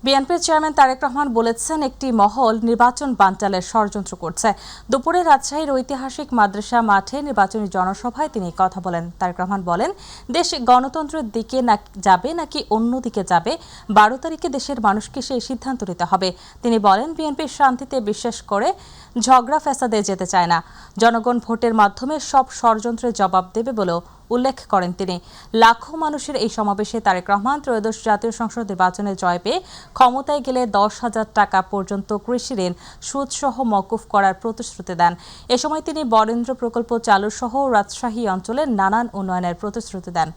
বিএনপির চেয়ারম্যান তারেক রহমান বলেছেন, একটি মহল নির্বাচন বানচালের ষড়যন্ত্র করছে। দুপুরে রাজশাহীর ঐতিহাসিক মাদ্রাসা মাঠে নির্বাচনী জনসভায় তিনি কথা বলেন। তারেক রহমান বলেন, দেশ গণতন্ত্রের দিকে যাবে নাকি অন্য দিকে যাবে, 12 তারিখে দেশের মানুষকে সেই সিদ্ধান্ত নিতে হবে। তিনি বলেন, বিএনপি শান্তিতে বিশ্বাস করে, ঝগড়া ফ্যাসাদে যেতে চায় না। জনগণ ভোটের মাধ্যমে সব ষড়যন্ত্রের জবাব দেবে বলেও উল্লেখ করেন তিনি। লাখো মানুষের এই সমাবেশে তারেক রহমান ত্রয়োদশ জাতীয় সংসদ নির্বাচনে জয় পেয়ে ক্ষমতায় গেলে 10,000 টাকা পর্যন্ত কৃষি ঋণ সুদসহ মওকুফ করার প্রতিশ্রুতি দেন। এ সময় তিনি বরেন্দ্র প্রকল্প চালু সহ রাজশাহী অঞ্চলের নানান উন্নয়নের প্রতিশ্রুতি দেন।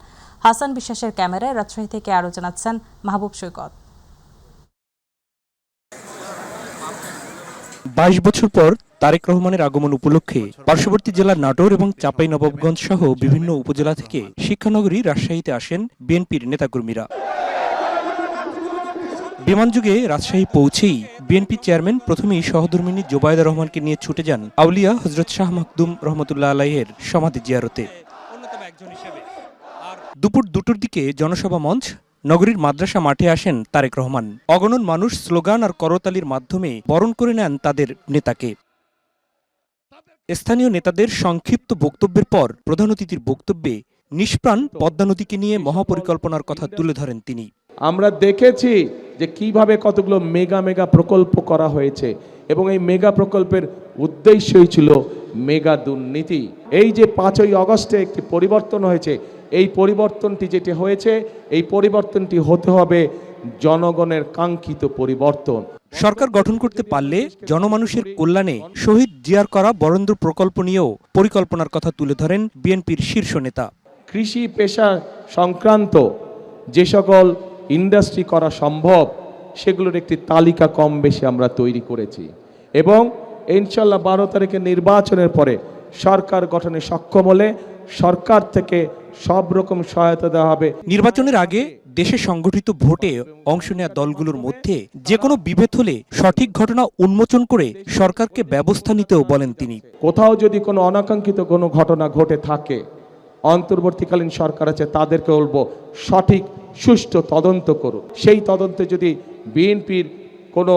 হাসান বিশ্বাসের ক্যামেরায় রাজশাহী থেকে আরও জানাচ্ছেন মাহবুব সৈকত। 22 বছর পর তারেক রহমানের আগমন উপলক্ষে পার্শ্ববর্তী জেলার নাটোর এবং চাঁপাইনবাবগঞ্জ সহ বিভিন্ন উপজেলা থেকে শিক্ষানগরী রাজশাহীতে আসেন বিএনপির নেতাকর্মীরা। বিমানযোগে রাজশাহী পৌঁছেই বিএনপি চেয়ারম্যান প্রথমেই সহধর্মিণী জোবায়েদা রহমানকে নিয়ে ছুটে যান আউলিয়া হযরত শাহ মাকদুম রহমতুল্লাহ আলাইহির সমাধি জিয়ারতে। দুপুর 2টার দিকে জনসভা মঞ্চ নগরীর মাদ্রাসা মাঠে আসেন তারেক রহমান। অগণন মানুষ স্লোগান আর করতালির মাধ্যমে বরণ করে নেন তাদের নেতাকে। স্থানীয় নেতাদের সংক্ষিপ্ত বক্তব্যের পর প্রধান অতিথির বক্তব্যে নিষ্প্রাণ পদ্মা নদীকে নিয়ে মহাপরিকল্পনার কথা তুলে ধরেন তিনি। আমরা দেখেছি যে কিভাবে কতগুলো মেগা প্রকল্প করা হয়েছে এবং এই মেগা প্রকল্পের উদ্দেশ্যই ছিল মেগা দুর্নীতি। এই যে 5ই আগস্টে একটি পরিবর্তন হয়েছে, এই পরিবর্তনটি যেটি হয়েছে, এই পরিবর্তনটি হতে হবে জনগণের কাঙ্ক্ষিত পরিবর্তন। সরকার গঠন করতে পারলে জনমানুষের কল্যাণে শহীদ জিয়ার করা বরেন্দ্র প্রকল্প নিয়েও পরিকল্পনার কথা তুলে ধরেন বিএনপির শীর্ষ নেতা। কৃষি পেশা সংক্রান্ত যে সকল ইন্ডাস্ট্রি করা সম্ভব সেগুলোর একটি তালিকা কম বেশি আমরা তৈরি করেছি এবং ইনশাল্লাহ 12 তারিখের নির্বাচনের পরে সরকার গঠনে সক্ষম হলে সরকার থেকে সব রকম সহায়তা দেওয়া হবে। নির্বাচনের আগে দেশে সংগঠিত ভোটে অংশ নেওয়া দলগুলোর মধ্যে যে কোনো বিভেদ হলে সঠিক ঘটনা উন্মোচন করে সরকারকে ব্যবস্থা নিতেও বলেন তিনি। কোথাও যদি কোনো অনাকাঙ্ক্ষিত কোনো ঘটনা ঘটে থাকে, অন্তর্বর্তীকালীন সরকার আছে, তাদেরকে বলবো সঠিক সুষ্ঠু তদন্ত করুন। সেই তদন্তে যদি বিএনপির কোনো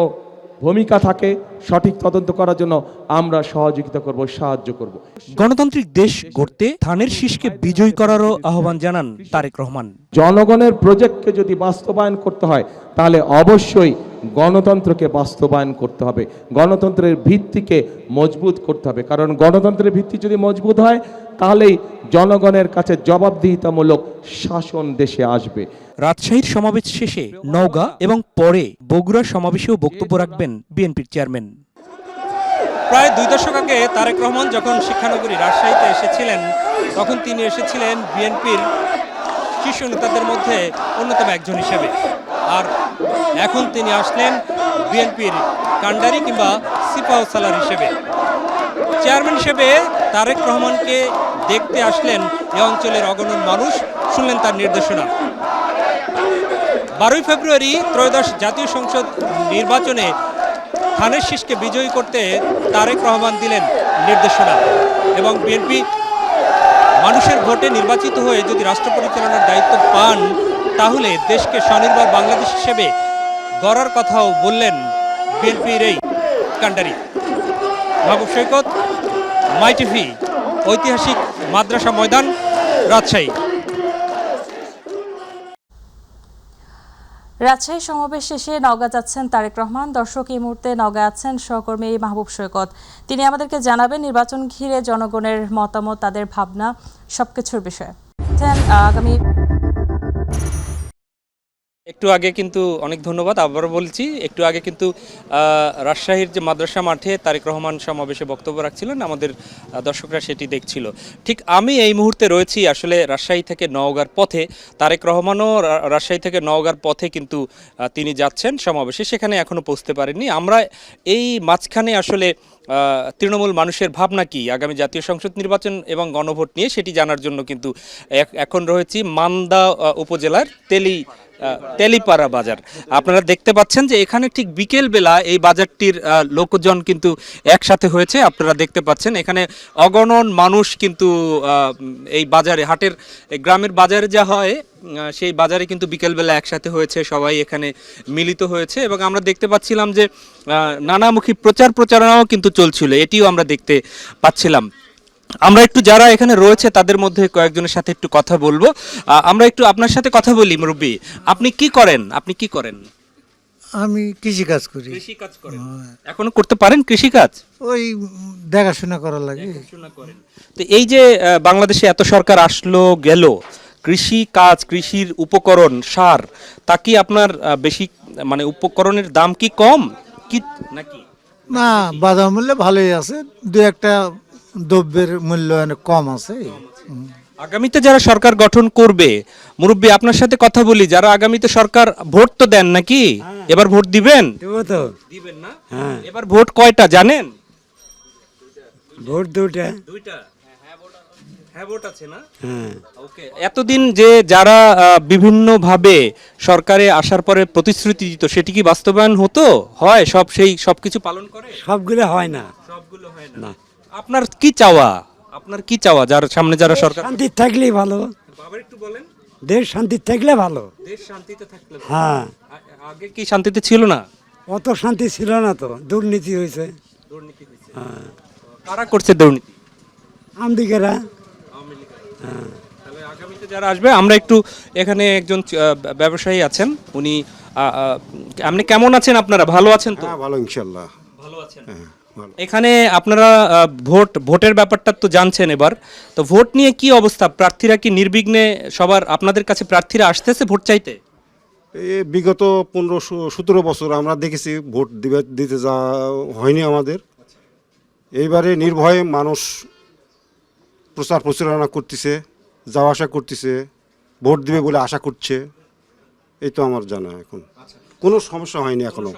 ভূমিকা থাকে, সঠিক তদন্ত করার জন্য আমরা সহযোগিতা করব, সাহায্য করব। গণতান্ত্রিক দেশ গড়তে ধানের শীষকে বিজয়ী করারও আহ্বান জানান তারেক রহমান। জনগণের প্রজেক্টকে যদি বাস্তবায়ন করতে হয় তাহলে অবশ্যই গণতন্ত্রকে বাস্তবায়ন করতে হবে, গণতন্ত্রের ভিত্তিকে মজবুত করতে হবে। কারণ গণতন্ত্রের ভিত্তি যদি মজবুত হয় তাহলেই জনগণের কাছে জবাবদিহিতামূলক শাসন দেশে আসবে। রাজশাহীর সমাবেশ শেষে নওগাঁ এবং পরে বগুড়া সমাবেশেও বক্তব্য রাখবেন বিএনপির চেয়ারম্যান। প্রায় 2 দশক আগে তারেক রহমান যখন শিক্ষানগরী রাজশাহীতে এসেছিলেন, তখন তিনি এসেছিলেন বিএনপির শীর্ষ নেতাদের মধ্যে অন্যতম একজন হিসেবে। আর এখন তিনি আসলেন বিএনপির কাণ্ডারি কিংবা সিপাহসালার হিসেবে। চেয়ারম্যান হিসেবে তারেক রহমানকে দেখতে আসলেন এ অঞ্চলের অগণন মানুষ, শুনলেন তার নির্দেশনা। 12 ফেব্রুয়ারি ত্রয়োদশ জাতীয় সংসদ নির্বাচনে ধানের শীষকে বিজয়ী করতে তারেক রহমান দিলেন নির্দেশনা এবং বিএনপি মানুষের ভোটে নির্বাচিত হয়ে যদি রাষ্ট্র পরিচালনার দায়িত্ব পান তাহলে দেশকে স্বনির্ভর বাংলাদেশ হিসেবে গড়ার কথাও বললেন বিএনপির এই কাণ্ডারি। মাহবুব সৈকত, মাই টিভি, ঐতিহাসিক মাদ্রাসা ময়দান, রাজশাহী। রাজশাহী সমাবেশ শেষে নওগাঁ যাচ্ছেন তারেক রহমান। দর্শক, এই মুহূর্তে নওগাঁ আছেন সহকর্মী মাহবুব সৈকত। তিনি আমাদেরকে জানাবেন নির্বাচন ঘিরে জনগণের মতামত, তাদের ভাবনা, সবকিছুর বিষয়ে। আগামী একটু আগে কিন্তু অনেক ধন্যবাদ, আবারও বলছি, একটু আগে কিন্তু রাজশাহীর যে মাদ্রাসা মাঠে তারেক রহমান সমাবেশে বক্তব্য রাখছিলেন, আমাদের দর্শকরা সেটি দেখছিল। ঠিক আমি এই মুহূর্তে রয়েছি আসলে রাজশাহী থেকে নওগাঁর পথে। তারেক রহমানও রাজশাহী থেকে নওগাঁর পথে কিন্তু তিনি যাচ্ছেন সমাবেশে, সেখানে এখনও পৌঁছতে পারেননি। আমরা এই মাঝখানে আসলে তৃণমূল মানুষের ভাবনা কি আগামী জাতীয় সংসদ নির্বাচন এবং গণভোট নিয়ে সেটি জানার জন্য কিন্তু এখন রয়েছি মান্দা উপজেলার তেলি তেলিপাড়া বাজার। আপনারা দেখতে পাচ্ছেন যে এখানে ঠিক বিকেল বেলা এই বাজারটির লোকজন কিন্তু একসাথে হয়েছে। আপনারা দেখতে পাচ্ছেন এখানে অগণন মানুষ কিন্তু এই বাজারে হাটের গ্রামের বাজারে যা হয় সেই বাজারে কিন্তু বিকেলবেলা একসাথে হয়েছে, সবাই এখানে মিলিত হয়েছে এবং আমরা দেখতে পাচ্ছিলাম যে নানামুখী প্রচারণাও কিন্তু চলছিল, এটিও আমরা দেখতে পাচ্ছিলাম। আমরা একটু যারা এখানে রয়েছে তাদের মধ্যে কয়েকজনের সাথে একটু কথা বলবো। আমরা একটু আপনার সাথে কথা বলি। মুরব্বী, আপনি কি করেন? আমি কৃষি কাজ করি। কৃষি কাজ করেন? এখনো করতে পারেন কৃষি কাজ? ওই দেখাশোনা করার লাগে। তো এই যে বাংলাদেশে এত সরকার আসলো গেল, কৃষি কাজ, কৃষির উপকরণ, সার, তা কি আপনার বেশি, মানে উপকরণের দাম কি কম কি নাকি? না, বাজার মূল্য ভালোই আছে, দু একটা দ্রব্যের মূল্য অনেক কম আছে। আগামীতে যারা সরকার গঠন করবে, মুরব্বী আপনার সাথে কথা বলি, যারা আগামীতে সরকার, ভোট তো দেন নাকি? এবার ভোট দিবেন? তো দিবেন না? এবার ভোট কয়টা জানেন? ভোট দুটা। দুইটা। হ্যাঁ, ভোট আছে না? ওকে। এতদিন যে যারা বিভিন্নভাবে সরকারে আসার পরে প্রতিশ্রুতি দিত, সেটি কি বাস্তবায়ন হতো? হয় সবকিছু পালন করে? সবগুলো হয় না। সবগুলো হয় না। আপনার কি চাওয়া? যার সামনে যারা সরকার? শান্তি থাকলেই ভালো। বাবার একটু বলেন। দেশ শান্তি থাকলে ভালো। দেশ শান্তিতে থাকলে ভালো। হ্যাঁ, আগে কি শান্তিতে ছিল না? অত শান্তি ছিল না তো, দুর্নীতি হয়েছে। দুর্নীতি হয়েছে। কারা করছে দুর্নীতি? আমদিকেরা। তাহলে আগামীতে যারা আসবে, আমরা একটু এখানে একজন ব্যবসায়ী আছেন, উনি আপনি কেমন আছেন? আপনারা ভালো আছেন তো? হ্যাঁ, ভালো ইনশাল্লাহ। ভালো আছেন। হ্যাঁ, ভালো। এখানে আপনারা ভোটের ব্যাপারটা তো জানছেন এবার, তো ভোট নিয়ে কি অবস্থা? প্রার্থীরা কি নির্বিঘ্নে সবার আপনাদের কাছে প্রার্থীরা আসতেছে ভোট চাইতে? এই বিগত 15-17 বছর আমরা দেখেছি ভোট দিতে যা হয়নি আমাদের। এইবারে নির্ভয়ে মানুষ প্রচারণা করতেছে, যাওয়া আসা করতেছে, ভোট দিবে বলে আশা করছে। এই তো আমার জানা। এখন কোনো সমস্যা হয়নি এখনো।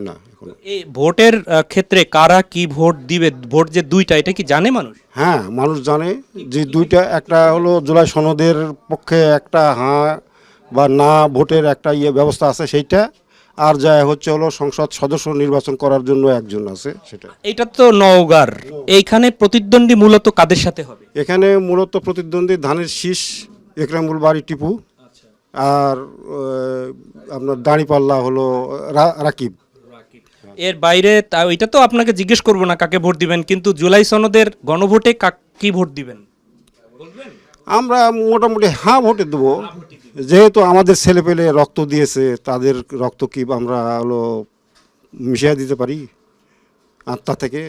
না, এখনো। এই ভোটের ক্ষেত্রে কারা কি ভোট দিবে, ভোট যে দুইটা, এটা কি জানে মানুষ? হ্যাঁ, মানুষ জানে যে দুইটা, একটা হলো জুলাই সনদের পক্ষে একটা হ্যাঁ বা না ভোটের একটা ব্যবস্থা আছে সেইটা, আর যা হলো সংসদ সদস্য নির্বাচন করার জন্য একজন আছে সেটা। এটা তো নওগাঁর। এইখানে প্রতিদ্বন্দ্বী মূলত কাদের সাথে হবে? এখানে মূলত প্রতিদ্বন্দ্বী ধানের শীষ একরামুল বাড়ি টিপু, আর আপনার দাঁড়িপাল্লা হলো রাকিব। এর বাইরে এটা তো আপনাকে জিজ্ঞেস করবো না কাকে ভোট দিবেন, কিন্তু জুলাই সনদের গণভোটে কি ভোট দিবেন? আমরা মোটামুটি হ্যাঁ ভোটে দেবো, যেহেতু আমাদের ছেলেপেলে রক্ত দিয়েছে, তাদের রক্ত কি আমরা হলো মিশিয়ে দিতে পারি আত্মা থেকে?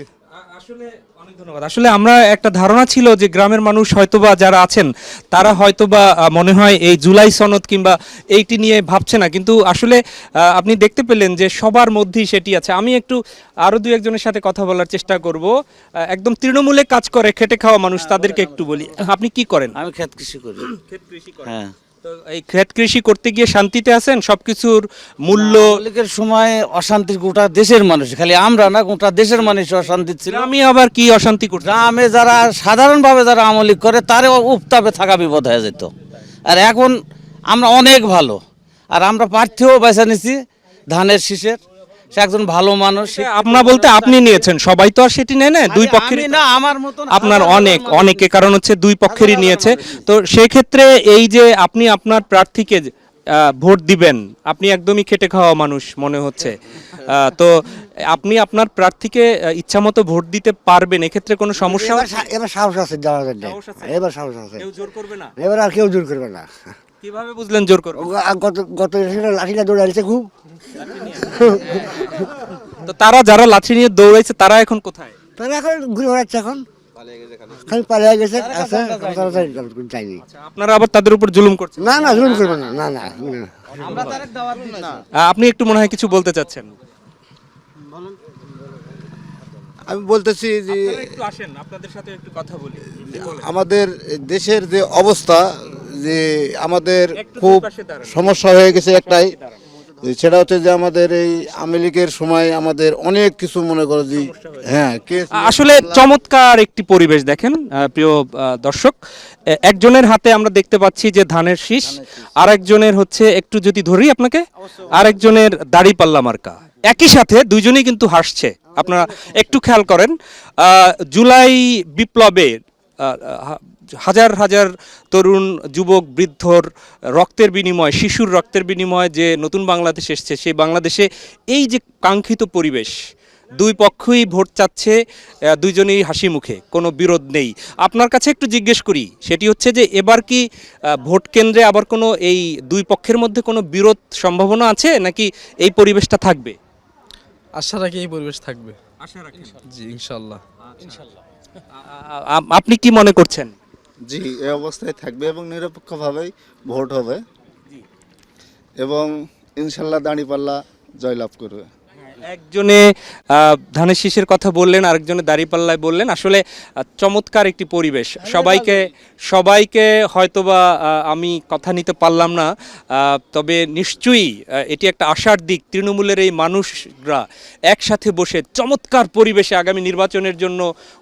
আসলে অনেক ধন্যবাদ। আসলে আমরা একটা ধারণা ছিল যে গ্রামের মানুষ হয়তোবা যারা আছেন তারা হয়তোবা মনে হয় এই জুলাই সনদ কিংবা এইটি নিয়ে ভাবছে না, কিন্তু আসলে আপনি দেখতে পেলেন যে সবার মধ্যেই সেটি আছে। আমি একটু আরো দুই একজনের সাথে কথা বলার চেষ্টা করব। একদম তৃণমূলে কাজ করে খেটে খাওয়া মানুষ, তাদেরকে একটু বলি, আপনি কি করেন? আমি ক্ষেত কৃষি করি। ক্ষেত কৃষি করেন? হ্যাঁ। তো এই ক্ষেত কৃষি করতে গিয়ে শান্তিতে আছেন? সবকিছুর মূল্য মৌলিকের সময় অশান্তির গোটা দেশের মানুষ, খালি আমরা না, গোটা দেশের মানুষ অশান্তি ছিল। আমি আবার কি অশান্তি করতে? গ্রামে যারা সাধারণভাবে যারা আমলিক করে তারে উত্তাপে থাকা বিপদ হয়ে যেত। আর এখন আমরা অনেক ভালো, আর আমরা প্রার্থীও বেছে নিছি ধানের শীষের। সে একজন ভালো মানুষ। আপনার বলতে আপনি নিয়েছেন, সবাই তো আর সেটি নেয় না, দুই পক্ষের না, আমার মতন আপনার অনেকে, কারণ হচ্ছে দুই পক্ষেরই নিয়েছে। তো সেক্ষেত্রে এই যে আপনি আপনার প্রার্থীকে ভোট দিবেন, আপনি একদমই খেটে খাওয়া মানুষ মনে হচ্ছে, তো আপনি আপনার প্রার্থীকে ইচ্ছামতো ভোট দিতে পারবেন, এক্ষেত্রে কোনো সমস্যা? এবার সাহস আছে দেওয়ার জন্য। এবার সাহস আছে, কেউ জোর করবে না? এবার আর কেউ জোর করবে না। কিভাবে বুঝলেন জোর করবে? গত লাঠিটা দৌড়াইছে খুব। তো যারা লাঠি নিয়ে দৌড়াইছে তারা এখন কোথায়? তারা এখন ঘুরে বেড়াচ্ছে, এখন খালি পালিয়ে গেছে। চাইনি। আপনারা আবার তাদের উপর জুলুম করছেন? না না, জুলুম করবে না, না না। আপনি একটু মনে হয় কিছু বলতে চাচ্ছেন। আমি বলতেছি যে একটু আসেন, আপনাদের সাথে একটু কথা বলি। আমাদের দেশের যে অবস্থা, যে আমাদের খুব সমস্যা হয়ে গেছে একটাই, সেটা হচ্ছে যে আমাদের এই আওয়ামী লীগের সময় আমাদের অনেক কিছু মনে করো যে হ্যাঁ কেস আসলে চমৎকার একটি পরিবেশ দেখেন প্রিয় দর্শক, একজনের হাতে আমরা দেখতে পাচ্ছি যে ধানের শীষ, আরেকজনের হচ্ছে একটু যদি ধরি আপনাকে, আরেকজনের দাড়িপাল্লা মার্কা। একই সাথে দুইজনেই কিন্তু হাসছে, আপনারা একটু খেয়াল করেন। জুলাই বিপ্লবে হাজার হাজার তরুণ যুবক বৃদ্ধর রক্তের বিনিময়, শিশুর রক্তের বিনিময়ে যে নতুন বাংলাদেশ এসছে, সেই বাংলাদেশে এই যে কাঙ্ক্ষিত পরিবেশ, দুই পক্ষই ভোট চাচ্ছে, দুইজনেই হাসি মুখে, কোনো বিরোধ নেই। আপনার কাছে একটু জিজ্ঞেস করি, সেটি হচ্ছে যে এবার কি ভোট কেন্দ্রে আবার কোনো এই দুই পক্ষের মধ্যে কোনো বিরোধ সম্ভাবনা আছে, নাকি এই পরিবেশটা থাকবে? আশা রাখি এই পরিবেশ থাকবে। আশা রাখেন। জি ইনশাল্লাহ। আপনি কি মনে করছেন? জি এই অবস্থায় থাকবে এবং নিরপেক্ষভাবেই ভোট হবে এবং ইনশাল্লাহ দাঁড়িপাল্লা জয়লাভ করবে। একজনে ধানের শীষের কথা বললেন, আরেকজনে দাঁড়িপাল্লায় বললেন। আসলে চমৎকার একটি পরিবেশ। সবাইকে হয়তোবা আমি কথা নিতে পারলাম না, তবে নিশ্চয়ই এটি একটা আশার দিক। তৃণমূলের এই মানুষরা একসাথে বসে চমৎকার পরিবেশে আগামী নির্বাচনের জন্য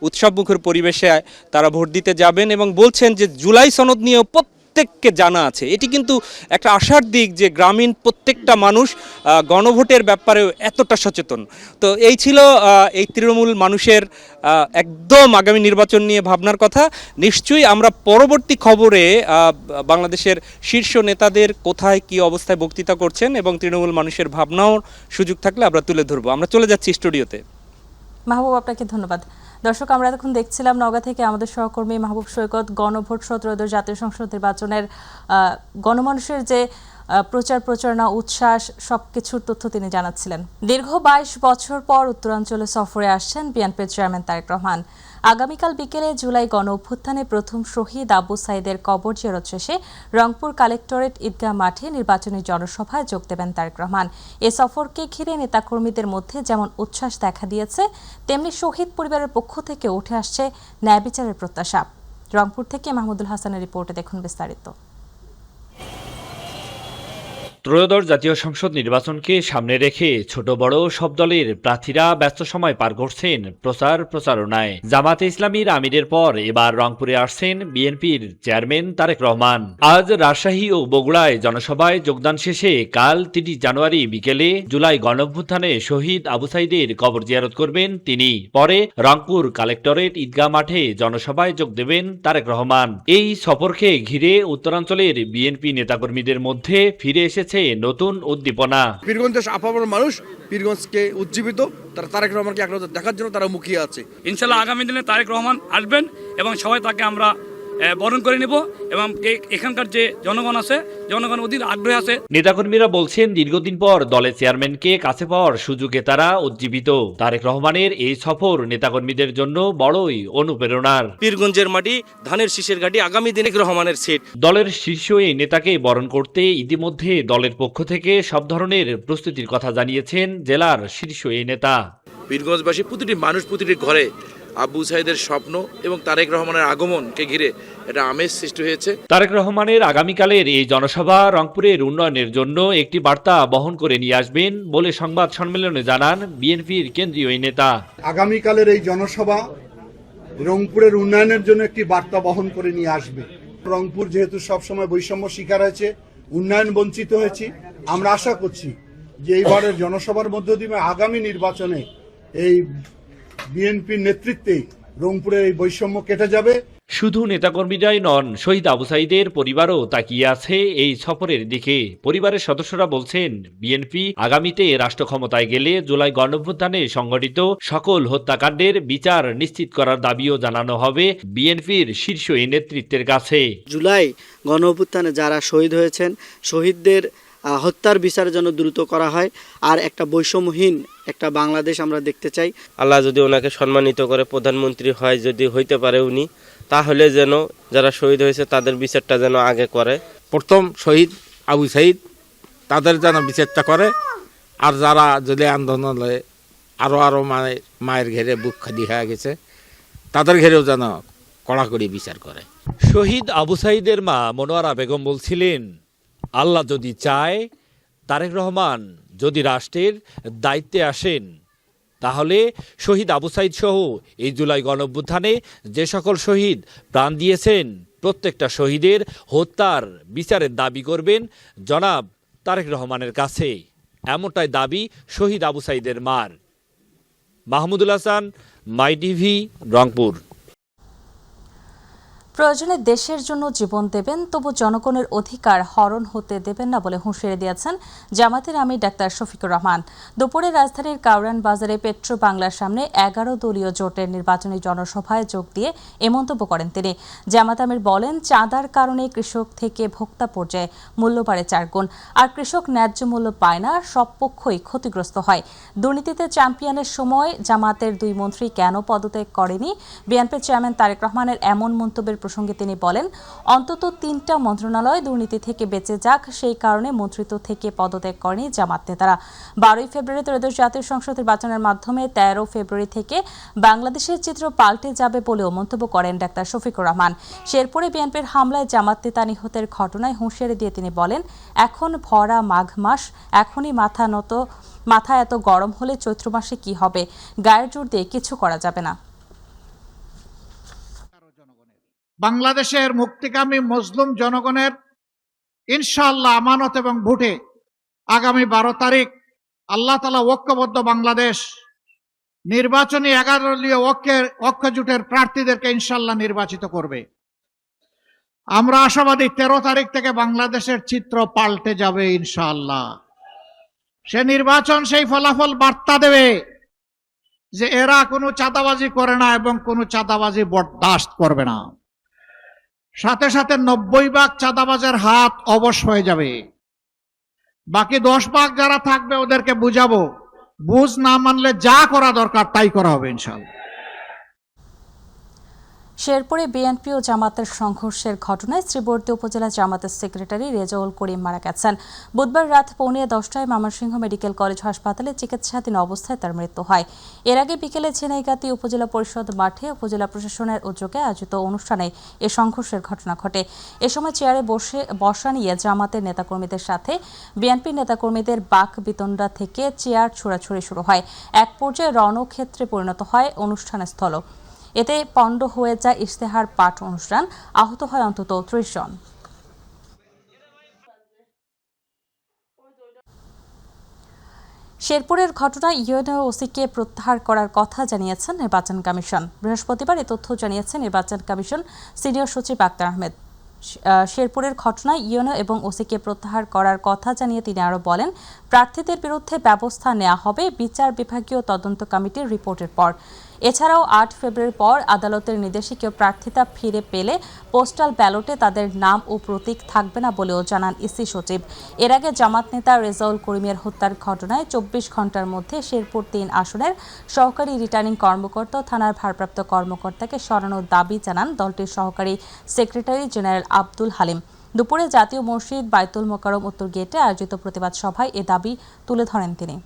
উৎসবমুখর পরিবেশে তারা ভোট দিতে যাবেন এবং বলছেন যে জুলাই সনদ নিয়েও প্রত্যেককে জানা আছে। এটি কিন্তু একটা আশার দিক যে গ্রামীণ প্রত্যেকটা মানুষ গণভোটের ব্যাপারেও এতটা সচেতন। তো এই ছিল এই তৃণমূল মানুষের একদম আগামী নির্বাচন নিয়ে ভাবনার কথা। নিশ্চয়ই আমরা পরবর্তী খবরে বাংলাদেশের শীর্ষ নেতাদের কোথায় কি অবস্থায় বক্তৃতা করছেন এবং তৃণমূল মানুষের ভাবনাও সুযোগ থাকলে আমরা তুলে ধরবো। আমরা চলে যাচ্ছি স্টুডিওতে। মাহবুব, আপনাকে ধন্যবাদ। দর্শক, আমরা এখন দেখছিলাম নওগাঁ থেকে আমাদের সহকর্মী মাহবুব সৈকত গণভোট 17 জাতীয় সংসদ নির্বাচনের গণমানুষের যে প্রচার প্রচারণা, উচ্ছ্বাস, সবকিছুর তথ্য তিনি জানাচ্ছিলেন। দীর্ঘ 22 বছর পর উত্তরাঞ্চলে সফরে আসছেন বিএনপির চেয়ারম্যান তারেক রহমান। আগামীকাল বিকেলে জুলাই গণ অভ্যুত্থানে প্রথম শহীদ আবু সাইদের কবর জিয়ারত শেষে রংপুর কালেক্টরেট ঈদগাহ মাঠে নির্বাচনী জনসভায় যোগ দেবেন তারেক রহমান। এ সফরকে ঘিরে নেতাকর্মীদের মধ্যে যেমন উচ্ছ্বাস দেখা দিয়েছে, তেমনি শহীদ পরিবারের পক্ষ থেকে উঠে আসছে ন্যায় বিচারের প্রত্যাশা। রংপুর থেকে মাহমুদুল হাসানের রিপোর্টে দেখুন বিস্তারিত। ত্রয়োদশ জাতীয় সংসদ নির্বাচনকে সামনে রেখে ছোট বড় সব দলের প্রার্থীরা ব্যস্ত সময় পার করছেন প্রচারণায়। জামাতে ইসলামীর আমিরের পর এবার রংপুরে আসছেন বিএনপির চেয়ারম্যান তারেক রহমান। আজ রাজশাহী ও বগুড়ায় জনসভায় যোগদান শেষে কাল 30 জানুয়ারি বিকেলে জুলাই গণঅভ্যুত্থানে শহীদ আবু সাইদের কবর জিয়ারত করবেন তিনি। পরে রংপুর কালেক্টরেট ঈদগাহ মাঠে জনসভায় যোগ দেবেন তারেক রহমান। এই সফরকে ঘিরে উত্তরাঞ্চলের বিএনপি নেতাকর্মীদের মধ্যে ফিরে এসেছে নতুন উদ্দীপনা। পীরগঞ্জের আপামর মানুষ পীরগঞ্জকে উজ্জীবিত, তারা তারেক রহমানকে এক নজর দেখার জন্য তারা মুখিয়ে আছে। ইনশাআল্লাহ আগামী দিনে তারেক রহমান আসবেন এবং সবাই তাকে আমরা বরণ করে নেব এবং এখানকার যে জনগণ আছে, জনগণ অধীর আগ্রহ আছে। নেতাকর্মীরা বলছেন দীর্ঘদিন পর দলের চেয়ারম্যানকে কাছে পাওয়ার সুযোগে তারা উজ্জীবিত। তারেক রহমানের এই সফর নেতাকর্মীদের জন্য বড়ই অনুপ্রেরণার। পীরগঞ্জের মাটি, ধানের শীষের ঘাটি, আগামী দিনে রহমানের সিট। দলের শীর্ষ এই নেতাকে বরণ করতে ইতিমধ্যে দলের পক্ষ থেকে সব ধরনের প্রস্তুতির কথা জানিয়েছেন জেলার শীর্ষ এই নেতা। পীরগঞ্জবাসী প্রতিটি মানুষ, প্রতিটি ঘরে আবু সাইদের স্বপ্ন এবং তারেক রহমানের আগমনকে ঘিরে এটা আমেজ সৃষ্টি হয়েছে। তারেক রহমানের আগামীকালের এই জনসভা রংপুরের উন্নয়নের জন্য একটি বার্তা বহন করে নিয়ে আসবেন বলে সংবাদ সম্মেলনে জানান বিএনপির কেন্দ্রীয় এই নেতা। আগামীকালের এই জনসভা রংপুরের উন্নয়নের জন্য একটি বার্তা বহন করে নিয়ে আসবে। রংপুর যেহেতু সবসময় বৈষম্য শিকার হয়েছে, উন্নয়ন বঞ্চিত হয়েছে, আমরা আশা করছি যে এইবারের জনসভার মধ্য দিয়ে আগামী নির্বাচনে এই বিএনপির নেতৃত্বে রংপুরের এই বৈষম্য কেটে যাবে। শুধু নেতাকর্মীরাই নন, শহীদ আবু সাইদের পরিবারও তাকিয়ে আছে এই সফরের দিকে। পরিবারের সদস্যরা বলছেন বিএনপি আগামীতে রাষ্ট্র ক্ষমতায় গেলে জুলাই গণঅভ্যুত্থানে সংঘটিত সকল হত্যাকাণ্ডের বিচার নিশ্চিত করার দাবিও জানানো হবে বিএনপির শীর্ষ এই নেতৃত্বের কাছে। জুলাই গণঅভ্যুত্থানে যারা শহীদ হয়েছেন, শহীদদের হত্যার বিচার যেন দ্রুত করা হয়, আর একটা বৈষম্যহীন একটা বাংলাদেশ আমরা দেখতে চাই। আল্লাহ যদি ওনাকে সম্মানিত করে প্রধানমন্ত্রী হয়, যদি হইতে পারে উনি, তাহলে যেন যারা শহীদ হয়েছে তাদের বিচারটা যেন আগে করে। প্রথম শহীদ আবু সাইদ তাদের যেন বিচারটা করে, আর যারা যদি আন্দোলনে আরো মায়ের ঘেরে বুক খালি হয়ে গেছে তাদের ঘেরেও যেন কড়াকড়ি বিচার করে। শহীদ আবু সাইদের মা মনোয়ারা বেগম বলছিলেন, আল্লাহ যদি চায় তারেক রহমান যদি রাষ্ট্রের দায়িত্বে আসেন তাহলে শহীদ আবু সাইদ সহ এই জুলাই গণঅভ্যুত্থানে যে সকল শহীদ প্রাণ দিয়েছেন প্রত্যেকটা শহীদের হত্যার বিচারের দাবি করবেন জনাব তারেক রহমানের কাছে। এমনটাই দাবি শহীদ আবু সাইদের মার। মাহমুদুল হাসান, মাই টিভি, রংপুর। প্রয়োজনে দেশের জন্য জীবন দেবেন, তবু জনগণের অধিকার হরণ হতে দেবেন না বলে হুঁশিয়ারি দিয়েছেন জামাতের আমির ডাক্তার শফিকুর রহমান। দুপুরে রাজধানীর কাউরান বাজারে পেট্রো বাংলার সামনে 11 দলীয় জোটের নির্বাচনী জনসভায় যোগ দিয়ে এ মন্তব্য করেন তিনি। জামাত আমির বলেন, চাঁদার কারণে কৃষক থেকে ভোক্তা পর্যায়ে মূল্য বাড়ে 4 গুণ, আর কৃষক ন্যায্য মূল্য পায় না, সব পক্ষই ক্ষতিগ্রস্ত হয়। দুর্নীতিতে চ্যাম্পিয়নের সময় জামাতের 2 মন্ত্রী কেন পদত্যাগ করেনি? বিএনপির চেয়ারম্যান তারেক রহমানের এমন মন্তব্যের প্রসঙ্গে তিনি বলেন, অন্তত 3টা মন্ত্রণালয় দুর্নীতি থেকে বেঁচে যাক, সেই কারণে মন্ত্রিত্ব থেকে পদত্যাগ করেনি জামাত নেতারা। 12 ফেব্রুয়ারি ত্রয়োদশ জাতীয় সংসদ নির্বাচনের মাধ্যমে 13 ফেব্রুয়ারি থেকে বাংলাদেশের চিত্র পাল্টে যাবে বলেও মন্তব্য করেন ডাক্তার শফিকুর রহমান। শেরপুরে বিএনপির হামলায় জামাত নেতা নিহতের ঘটনায় হুঁশিয়ারি দিয়ে তিনি বলেন, এখন ভরা মাঘ মাস, এখনই মাথা এত গরম হলে চৈত্র মাসে কি হবে? গায়ের জোর দিয়ে কিছু করা যাবে না। বাংলাদেশের মুক্তিকামী মজলুম জনগণের ইনশাআল্লাহ আমানত এবং ভোটে আগামী 12 তারিখ আল্লাহ তাআলা ঐক্যবদ্ধ বাংলাদেশ নির্বাচনী 11 দলীয় ঐক্য জোটের প্রার্থীদেরকে ইনশাআল্লাহ নির্বাচিত করবে। আমরা আশাবাদী 13 তারিখ থেকে বাংলাদেশের চিত্র পাল্টে যাবে ইনশাআল্লাহ। সে নির্বাচন সেই ফলাফল বার্তা দেবে যে এরা কোনো চাঁদাবাজি করে না এবং কোনো চাঁদাবাজি বরদাস্ত করবে না। সাথে সাথে 90 ভাগ চাঁদাবাজের হাত অবশ হয়ে যাবে। বাকি 10 ভাগ যারা থাকবে ওদেরকে বুঝাবো, বুঝ না মানলে যা করা দরকার তাই করা হবে ইনশাআল্লাহ। শেরপুরে বিএনপি ও জামাতের সংঘর্ষের ঘটনায় শ্রীবর্দী উপজেলা জামাতের সেক্রেটারি রেজাউল করিম মারা গেছেন। বুধবার রাত 9:10টায় ময়মনসিংহ মেডিকেল কলেজ হাসপাতালে চিকিৎসাধীন অবস্থায় তার মৃত্যু হয়। এর আগে বিকেলে ঝিনাইগাতি উপজেলা পরিষদ মাঠে উপজেলা প্রশাসনের উদ্যোগে আয়োজিত অনুষ্ঠানে এ সংঘর্ষের ঘটনা ঘটে। এ সময় চেয়ারে বসা নিয়ে জামাতের নেতাকর্মীদের সাথে বিএনপির নেতাকর্মীদের বাক বিতণ্ডা থেকে চেয়ার ছোড়াছুড়ি শুরু হয়। এক পর্যায়ে রণক্ষেত্রে পরিণত হয় অনুষ্ঠানের স্থল। এতে পণ্ড হয়ে যায় ইশতেহার পাঠ অনুষ্ঠান। আহত হয় অন্তত 30 জন। শেরপুরের ঘটনায় ইউএনও ওসিকে প্রত্যাহার করার কথা জানিয়েছেন নির্বাচন কমিশন। বৃহস্পতিবার এ তথ্য জানিয়েছেন নির্বাচন কমিশন সিনিয়র সচিব আক্তার আহমেদ। শেরপুরের ঘটনায় ইউএনও এবং ওসিকে প্রত্যাহার করার কথা জানিয়ে তিনি আরও বলেন, প্রার্থীদের বিরুদ্ধে ব্যবস্থা নেওয়া হবে বিচার বিভাগীয় তদন্ত কমিটির রিপোর্টের পর। এছাড়াও 8 ফেব্রুয়ারির পর আদালতের নির্দেশে কেউ প্রার্থিতা ফিরে পেলে পোস্টাল ব্যালটে তাদের নাম ও প্রতীক থাকবে না বলেও জানান ইসি সচিব। এর আগে জামাত নেতা রেজাউল করিমের হত্যার ঘটনায় 24 ঘণ্টার মধ্যে শেরপুর 3 আসনের সহকারী রিটার্নিং কর্মকর্তা থানার ভারপ্রাপ্ত কর্মকর্তাকে সরানোর দাবি জানান দলটির সহকারী সেক্রেটারি জেনারেল আব্দুল হালিম। দুপুরে জাতীয় মসজিদ বাইতুল মোকাররম উত্তর গেটে আয়োজিত প্রতিবাদ সভায় এ দাবি তুলে ধরেন তিনি।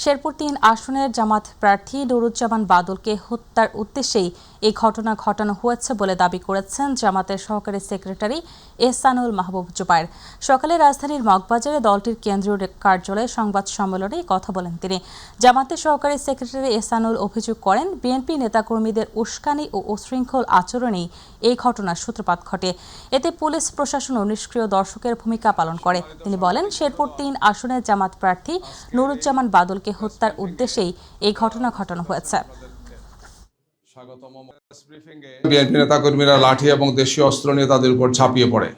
শেরপুর 3 আসনের জামাত প্রার্থী নুরুজ্জামান বাদলকে হত্যার উদ্দেশ্যেই এই ঘটনা ঘটানো হয়েছে বলে দাবি করেছেন জামাতের সহকারী সেক্রেটারি এহসানুল মাহবুব জুবায়ের। সকালে রাজধানীর মগবাজারে দলটির কেন্দ্রীয় কার্যালয়ে সংবাদ সম্মেলনে কথা বলেন তিনি। জামাতের সহকারী সেক্রেটারি এহসানুল অভিযোগ করেন, বিএনপি নেতাকর্মীদের উস্কানি ও উশৃঙ্খল আচরণেই এই ঘটনার সূত্রপাত ঘটে। এতে পুলিশ প্রশাসন ও নিষ্ক্রিয় দর্শকের ভূমিকা পালন করে। তিনি বলেন, শেরপুর 3 আসনের জামাত প্রার্থী নুরুজ্জামান বাদল হত্যার উদ্দেশ্যেই এই ঘটনা ঘটানো হয়েছে। বিএনপি নেতাকর্মীরা লাঠি এবং দেশীয় অস্ত্র নিয়ে তাদের উপর ঝাঁপিয়ে পড়ে।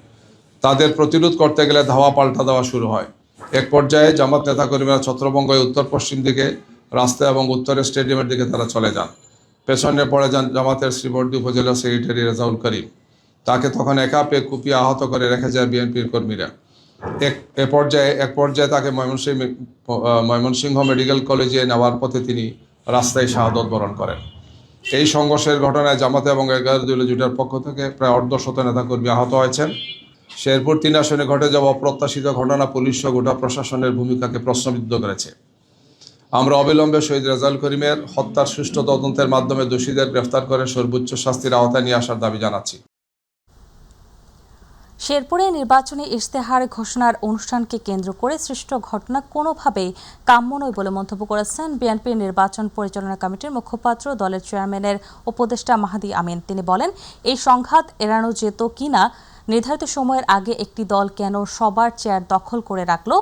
তাদের প্রতিরোধ করতে গেলে ধাওয়া পাল্টা দেওয়া শুরু হয়। এক পর্যায়ে জামাত নেতাকর্মীরা ছত্রভঙ্গ হয়ে উত্তর পশ্চিম দিকে রাস্তা এবং উত্তরের স্টেডিয়ামের দিকে তারা চলে যান। পেছনে পড়ে যান জামাতের শ্রীবর্দী উপজেলা সেক্রেটারি রেজাউল করিম। তাকে তখন একা পেয়ে কুপিয়ে আহত করে রেখে যায় বিএনপির কর্মীরা। এক পর্যায়ে তাকে ময়মনসিংহ মেডিকেল কলেজে নেওয়ার পথে তিনি রাস্তায় শাহাদত বরণ করেন। এই সংঘর্ষের ঘটনায় জামাত এবং 11 দলীয় জোটের পক্ষ থেকে প্রায় 150 নেতাকর্মী আহত হয়েছেন। শেরপুর 3 আসনে ঘটে যাওয়া অপ্রত্যাশিত ঘটনা পুলিশ ও গোটা প্রশাসনের ভূমিকাকে প্রশ্নবিদ্ধ করেছে। আমরা অবিলম্বে শহীদ রেজাউল করিমের হত্যার সুষ্ঠু তদন্তের মাধ্যমে দোষীদের গ্রেফতার করে সর্বোচ্চ শাস্তির আওতায় নিয়ে আসার দাবি জানাচ্ছি। শেরপুরে নির্বাচনী ইশতেহার ঘোষণার অনুষ্ঠানকে কেন্দ্র করে সৃষ্ট ঘটনা কোনোভাবেই কাম্য নয় বলে মন্তব্য করেছেন বিএনপির নির্বাচন পরিচালনা কমিটির মুখপাত্র দলের চেয়ারম্যানের উপদেষ্টা মাহাদি আমিন। তিনি বলেন, এই সংঘাত এড়ানো যেত কিনা, নির্ধারিত সময়ের আগে একটি দল কেন সবার চেয়ার দখল করে রাখলো,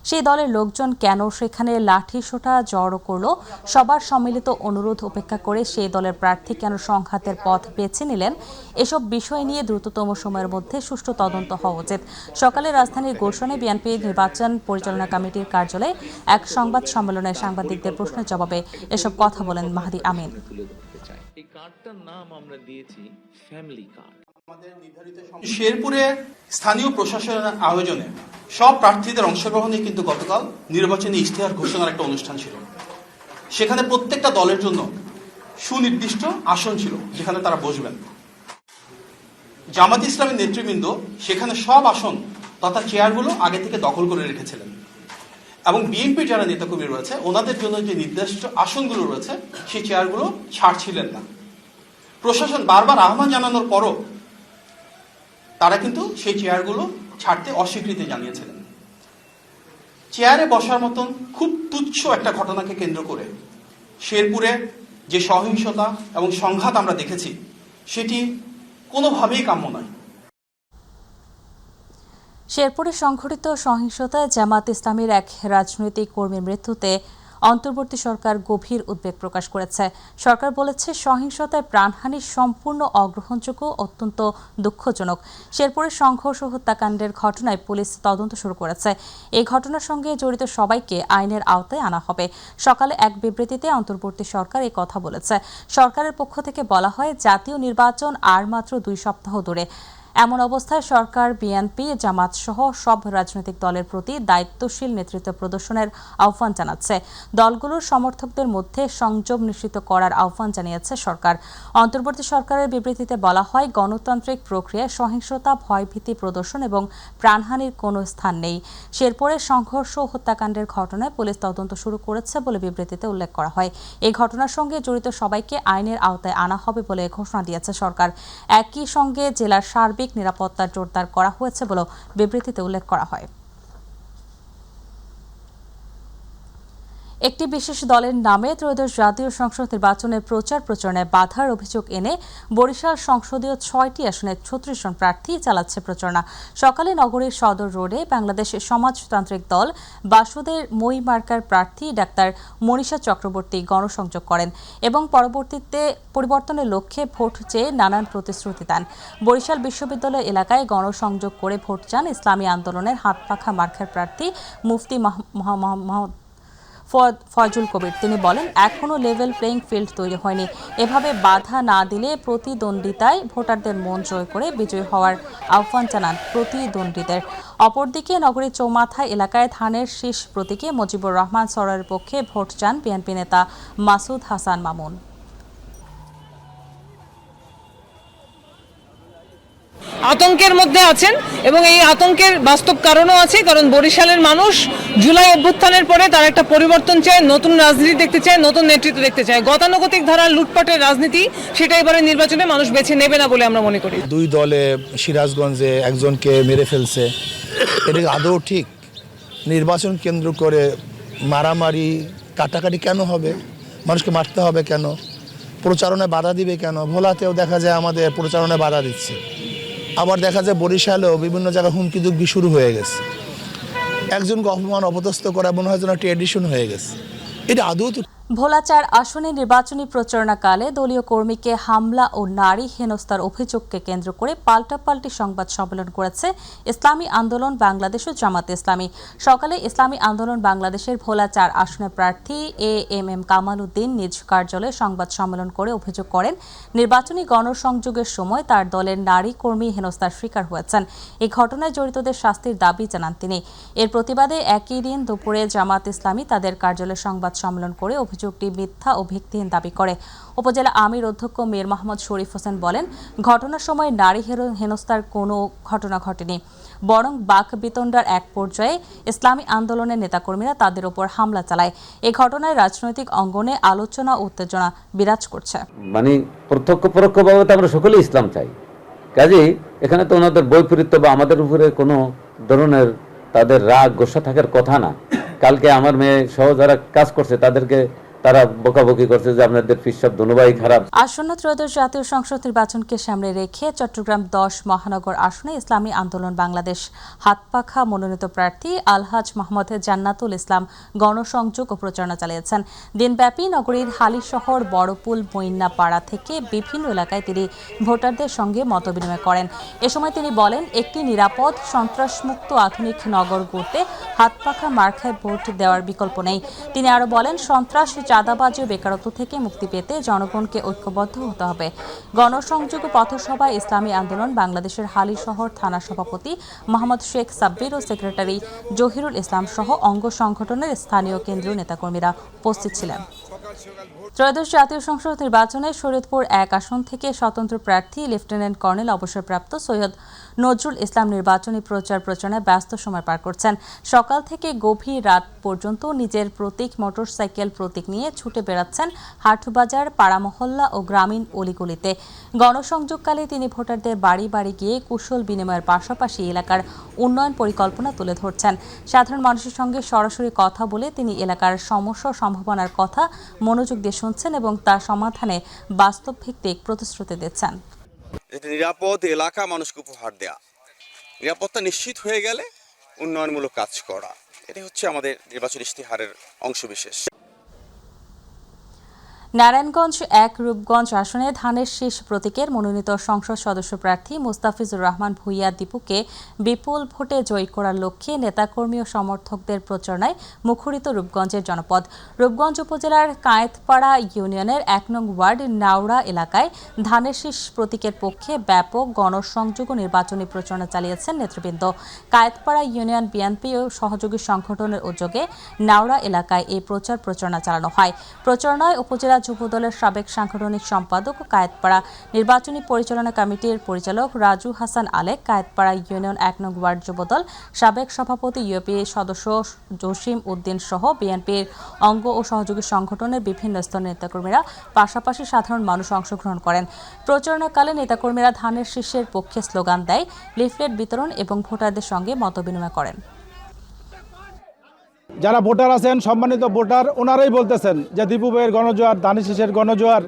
সেই দলের লোকজন কেন সেখানে লাঠি সোঁটা জড়ো করলো, সবার সম্মিলিত অনুরোধ উপেক্ষা করে সেই দলের প্রার্থী কেন সংঘাতের পথ বেছে নিলেন, এসব বিষয় নিয়ে দ্রুততম সময়ের মধ্যে সুষ্ঠু তদন্ত হওয়া উচিত। সকালে রাজধানীর গুলশানে বিএনপি নির্বাচন পরিচালনা কমিটির কার্যালয়ে এক সংবাদ সম্মেলনে সাংবাদিকদের প্রশ্নের জবাবে এসব কথা বলেন মাহাদি আমিন। এই কার্ডটার নাম আমরা দিয়েছি ফ্যামিলি কার্ড। শেরপুরে স্থানীয় প্রশাসনের আয়োজনে সব প্রার্থীদের অংশগ্রহণে কিন্তু গতকাল নির্বাচনী ইশতেহার ঘোষণার একটা অনুষ্ঠান ছিল। সেখানে প্রত্যেকটা দলের জন্য সুনির্দিষ্ট আসন ছিল যেখানে তারা বসবেন। জামাত ইসলামের নেতৃবৃন্দ সেখানে সব আসন তথা চেয়ারগুলো আগে থেকে দখল করে রেখেছিলেন এবং বিএনপির যারা নেতাকর্মী রয়েছে ওনাদের জন্য যে নির্দিষ্ট আসনগুলো রয়েছে সেই চেয়ারগুলো ছাড়ছিলেন না। প্রশাসন বারবার আহ্বান জানানোর পরও তারা কিন্তু সেই চেয়ারগুলো ছাড়তে অস্বীকৃতি জানিয়েছিলেন। চেয়ারে বসার মতন খুব তুচ্ছ একটা ঘটনাকে কেন্দ্র করে শেরপুরে যে সহিংসতা এবং সংঘাত আমরা দেখেছি সেটি কোনোভাবেই কাম্য নয়। শেরপুরে সংঘটিত সহিংসতায় জামাত ইসলামীর এক রাজনৈতিক কর্মীর মৃত্যুতে অন্তর্বর্তী সরকার গভীর উদ্বেগ প্রকাশ করেছে। সরকার বলেছে, সহিংসতায় প্রাণহানি সম্পূর্ণ অগ্রহণযোগ্য, অত্যন্ত দুঃখজনক। শেরপুরের সংঘর্ষ হত্যাকাণ্ডের ঘটনায় পুলিশ তদন্ত শুরু করেছে। এই ঘটনার সঙ্গে জড়িত সবাইকে আইনের আওতায় আনা হবে। সকালে এক বিবৃতিতে অন্তর্বর্তী সরকার এই কথা বলেছে। সরকারের পক্ষ থেকে বলা হয়, জাতীয় নির্বাচন আর মাত্র 2 সপ্তাহ দূরে। এমন অবস্থায় সরকার বিএনপি, জামাত সহ সব রাজনৈতিক দলের প্রতি দায়িত্বশীল নেতৃত্ব প্রদর্শনের আহ্বান জানাচ্ছে। দলগুলোর সমর্থকদের মধ্যে সংযম নিশ্চিত করার আহ্বান জানিয়েছে সরকার। অন্তর্বর্তী সরকারের বিবৃতিতে বলা হয়, গণতান্ত্রিক প্রক্রিয়ায় সহিংসতা, ভয়ভীতি প্রদর্শন এবং প্রাণহানির কোনো স্থান নেই। শেরপুরের সংঘর্ষ ও হত্যাকাণ্ডের ঘটনায় পুলিশ তদন্ত শুরু করেছে বলে বিবৃতিতে উল্লেখ করা হয়। এই ঘটনার সঙ্গে জড়িত সবাইকে আইনের আওতায় আনা হবে বলে ঘোষণা দিয়েছে সরকার। একই সঙ্গে জেলার সার্বিক নিরাপত্তা জোরদার করা হয়েছে বলে বিবৃতিতে উল্লেখ করা হয়। একটি বিশেষ দলের নামে ত্রয়োদশ জাতীয় সংসদ নির্বাচনের প্রচার প্রচারণায় বাধার অভিযোগ এনে বরিশাল সংসদীয় 6টি আসনে 36 জন প্রার্থী চালাচ্ছে প্রচারণা। সকালে নগরীর সদর রোডে বাংলাদেশ সমাজতান্ত্রিক দল বাসুদের মই মার্কার প্রার্থী ডাক্তার মনীষা চক্রবর্তী গণসংযোগ করেন এবং পরবর্তীতে পরিবর্তনের লক্ষ্যে ভোট চেয়ে নানান প্রতিশ্রুতি দেন। বরিশাল বিশ্ববিদ্যালয় এলাকায় গণসংযোগ করে ভোট চান ইসলামী আন্দোলনের হাতপাখা মার্কার প্রার্থী মুফতি মোহাম্মদ ফয়জুল কবির। তিনি বলেন, এখনও লেভেল প্লেইং ফিল্ড তৈরি হয়নি। এভাবে বাধা না দিলে প্রতিদ্বন্দ্বিতায় ভোটারদের মন জয় করে বিজয়ী হওয়ার আহ্বান জানান প্রতিদ্বন্দ্বীদের। অপরদিকে নগরীর চৌমাথা এলাকায় ধানের শীষ প্রতীকে মুজিবুর রহমান সরোয়ারের পক্ষে ভোট চান বিএনপি নেতা মাসুদ হাসান মামুন। আতঙ্কের মধ্যে আছেন এবং এই আতঙ্কের বাস্তব কারণও আছে, কারণ বরিশালের মানুষ জুলাই অভ্যুত্থানের পরে তার একটা পরিবর্তন চায়, নতুন রাজনীতি দেখতে চায়, নতুন নেতৃত্ব দেখতে চায়। গতানুগতিক ধারার লুটপাটের রাজনীতি সেটা এবারে নির্বাচনে মানুষ বেছে নেবে না বলে আমরা মনে করি। 2 দলে সিরাজগঞ্জে একজনকে মেরে ফেলছে, এটা আদৌ ঠিক? নির্বাচন কেন্দ্র করে মারামারি কাটাকাটি কেন হবে? মানুষকে মারতে হবে কেন? প্রচারণায় বাধা দিবে কেন? ভোলাতেও দেখা যায় আমাদের প্রচারণায় বাধা দিচ্ছে, আবার দেখা যায় বরিশালেও বিভিন্ন জায়গায় হুমকি দুমকি শুরু হয়ে গেছে। একজনকে অপমান অপদস্থ করা মনে হয় যেন একটা এডিশন হয়ে গেছে। এটা আদৌ তো। ভোলা 4 আসনে নির্বাচনী প্রচারণাকালে দলীয় কর্মীকে হামলা ও নারী হেনস্থার অভিযোগকে কেন্দ্র করে পাল্টাপাল্টি সংবাদ সম্মেলন করেছে ইসলামী আন্দোলন বাংলাদেশ ও জামাত ইসলামী। সকালে ইসলামী আন্দোলন বাংলাদেশের ভোলা 4 আসনের প্রার্থী এএমএম কামাল উদ্দিন নিজ কার্যালয়ে সংবাদ সম্মেলন করে অভিযোগ করেন, নির্বাচনী গণসংযোগের সময় তার দলের নারী কর্মী হেনস্থার শিকার হয়েছেন। এই ঘটনায় জড়িতদের শাস্তির দাবি জানান তিনি। এর প্রতিবাদে একই দিন দুপুরে জামাত ইসলামী তাদের কার্যালয়ে সংবাদ সম্মেলন করে অভিযোগটি মিথ্যা ও ভিত্তিহীন দাবি করে। উপজেলা আমির অধ্যক্ষ মীর মোহাম্মদ শরীফ হোসেন বলেন, ঘটনার সময় নারী হেনস্থার কোনো ঘটনা ঘটেনি, বরং বাক বিতণ্ডার এক পর্যায়ে ইসলামী আন্দোলনের নেতাকর্মীরা তাদের উপর হামলা চালায়। এই ঘটনায় রাজনৈতিক অঙ্গনে আলোচনা ও উত্তেজনা বিরাজ করছে। মানে প্রত্যক্ষ পরোক্ষভাবে তো আমরা সকলেই ইসলাম চাই, কাজেই এখানে তো ওনাদের বৈপরীত্য বা আমাদের উপরে কোনো ধরনের তাদের রাগ গোসা থাকার কথা না। কালকে আমার মেয়ে সহ যারা কাজ করছে তাদেরকে তারা বকাবকি করছে যে আপনাদের পিসাব ধনুবাই খারাপ। আসন্ন ত্রয়োদশ জাতীয় সংসদ নির্বাচনকে সামনে রেখে চট্টগ্রাম 10 মহানগর আসনে ইসলামী আন্দোলন বাংলাদেশ হাতপাখা মনোনীত প্রার্থী আলহাজ মোহাম্মদ জান্নাতুল ইসলাম গণসংযোগ ও প্রচারণা চালিয়েছেন। দিনব্যাপী নগরীর হালিশহর, বড়পুল, মইন্নাপাড়া থেকে বিভিন্ন এলাকায় তিনি ভোটারদের সঙ্গে মতবিনিময় করেন। এ সময় তিনি বলেন, একটি নিরাপদ, সন্ত্রাসমুক্ত আধুনিক নগর গড়তে হাতপাখা মার্কায় ভোট দেওয়ার বিকল্প নেই। তিনি আরও বলেন, সন্ত্রাস, চাঁদাবাজি ও বেকারত্ব থেকে মুক্তি পেতে জনগণকে ঐক্যবদ্ধ হতে হবে। গণসংযোগ পথসভায় ইসলামী আন্দোলন বাংলাদেশের হালিশহর থানা সভাপতি মোহাম্মদ শেখ সাব্বির ও সেক্রেটারি জহিরুল ইসলাম সহ অঙ্গ সংগঠনের স্থানীয় কেন্দ্রীয় নেতাকর্মীরা উপস্থিত ছিলেন। ত্রয়োদশ জাতীয় সংসদ নির্বাচনে শরীয়তপুর 1 আসন থেকে স্বতন্ত্র প্রার্থী লেফটেন্যান্ট কর্নেল অবসরপ্রাপ্ত সৈয়দ নজরুল ইসলাম নির্বাচনী প্রচারণায় ব্যস্ত সময় পার করছেন। সকাল থেকে গভীর রাত পর্যন্ত নিজের প্রতীক, মোটরসাইকেল প্রতীক নিয়ে ছুটে বেড়াচ্ছেন হাটবাজার, পাড়া মহল্লা ও গ্রামীণ অলিগলিতে। গণসংযোগকালে তিনি ভোটারদের বাড়ি বাড়ি গিয়ে কুশল বিনিময়ের পাশাপাশি এলাকার উন্নয়ন পরিকল্পনা তুলে ধরছেন। সাধারণ মানুষের সঙ্গে সরাসরি কথা বলে তিনি এলাকার সমস্যা সম্ভাবনার কথা মনোযোগ দিয়ে শুনছেন এবং তার সমাধানে বাস্তব ভিত্তিক প্রতিশ্রুতি দিচ্ছেন। নিরাপদ এলাকা মানুষকে উপহার দেয়া, নিরাপত্তা নিশ্চিত হয়ে গেলে উন্নয়নমূলক কাজ করা, এটাই হচ্ছে আমাদের নির্বাচন ইশতেহারের অংশবিশেষ। নারায়ণগঞ্জ 1 রূপগঞ্জ আসনে ধানের শীষ প্রতীকের মনোনীত সংসদ সদস্য প্রার্থী মুস্তাফিজুর রহমান ভূঁইয়া দীপুকে বিপুল ভোটে জয়ী করার লক্ষ্যে নেতাকর্মী ও সমর্থকদের প্রচারণায় মুখরিত রূপগঞ্জের জনপদ। রূপগঞ্জ উপজেলার কায়েতপাড়া ইউনিয়নের 1 নং ওয়ার্ড নাওড়া এলাকায় ধানের শীষ প্রতীকের পক্ষে ব্যাপক গণসংযোগ ও নির্বাচনী প্রচারণা চালিয়েছেন নেতৃবৃন্দ। কায়েতপাড়া ইউনিয়ন বিএনপি ও সহযোগী সংগঠনের উদ্যোগে নাওড়া এলাকায় এই প্রচারণা চালানো হয়। প্রচারণায় উপজেলা যুবদলের সাবেক সাংগঠনিক সম্পাদক ও কায়েতপাড়া নির্বাচনী পরিচালনা কমিটির পরিচালক রাজু হাসান আলেক, কায়েতপাড়া ইউনিয়ন 1 নং ওয়ার্ড যুবদল সাবেক সভাপতি ইউপি সদস্য জসিম উদ্দিন সহ বিএনপির অঙ্গ ও সহযোগী সংগঠনের বিভিন্ন স্তরের নেতাকর্মীরা, পাশাপাশি সাধারণ মানুষ অংশগ্রহণ করেন। প্রচারণাকালে নেতাকর্মীরা ধানের শীষের পক্ষে স্লোগান দেয়, লিফলেট বিতরণ এবং ভোটারদের সঙ্গে মতবিনিময় করেন। যারা ভোটার আছেন, সম্মানিত ভোটার, ওনারাই বলতেছেন যে দীপু ভাইয়ের গণজোয়ার, ধানের শীষের গণজোয়ার,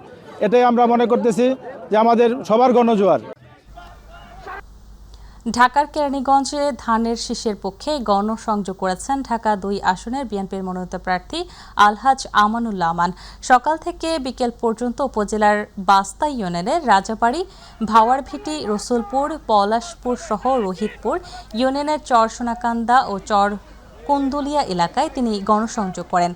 এটাই আমরা মনে করতেছি যে আমাদের সবার গণজোয়ার। ঢাকার কেরানীগঞ্জে ধানের শীষের পক্ষে গণসংযোগ করেছেন ঢাকা 2 আসনের বিএনপির মনোনীত প্রার্থী আলহাজ আমানুল্লাহ আমান। সকাল থেকে বিকেল পর্যন্ত উপজেলার বাস্তা ইউনিয়নের রাজাবাড়ি, ভাওয়ারভিটি, রসুলপুর, পলাশপুর সহ রোহিতপুর ইউনিয়নের চর সোনাকান্দা ও চর কুন্দুলিয়া এলাকায় তিনি গণসংযোগ করেন।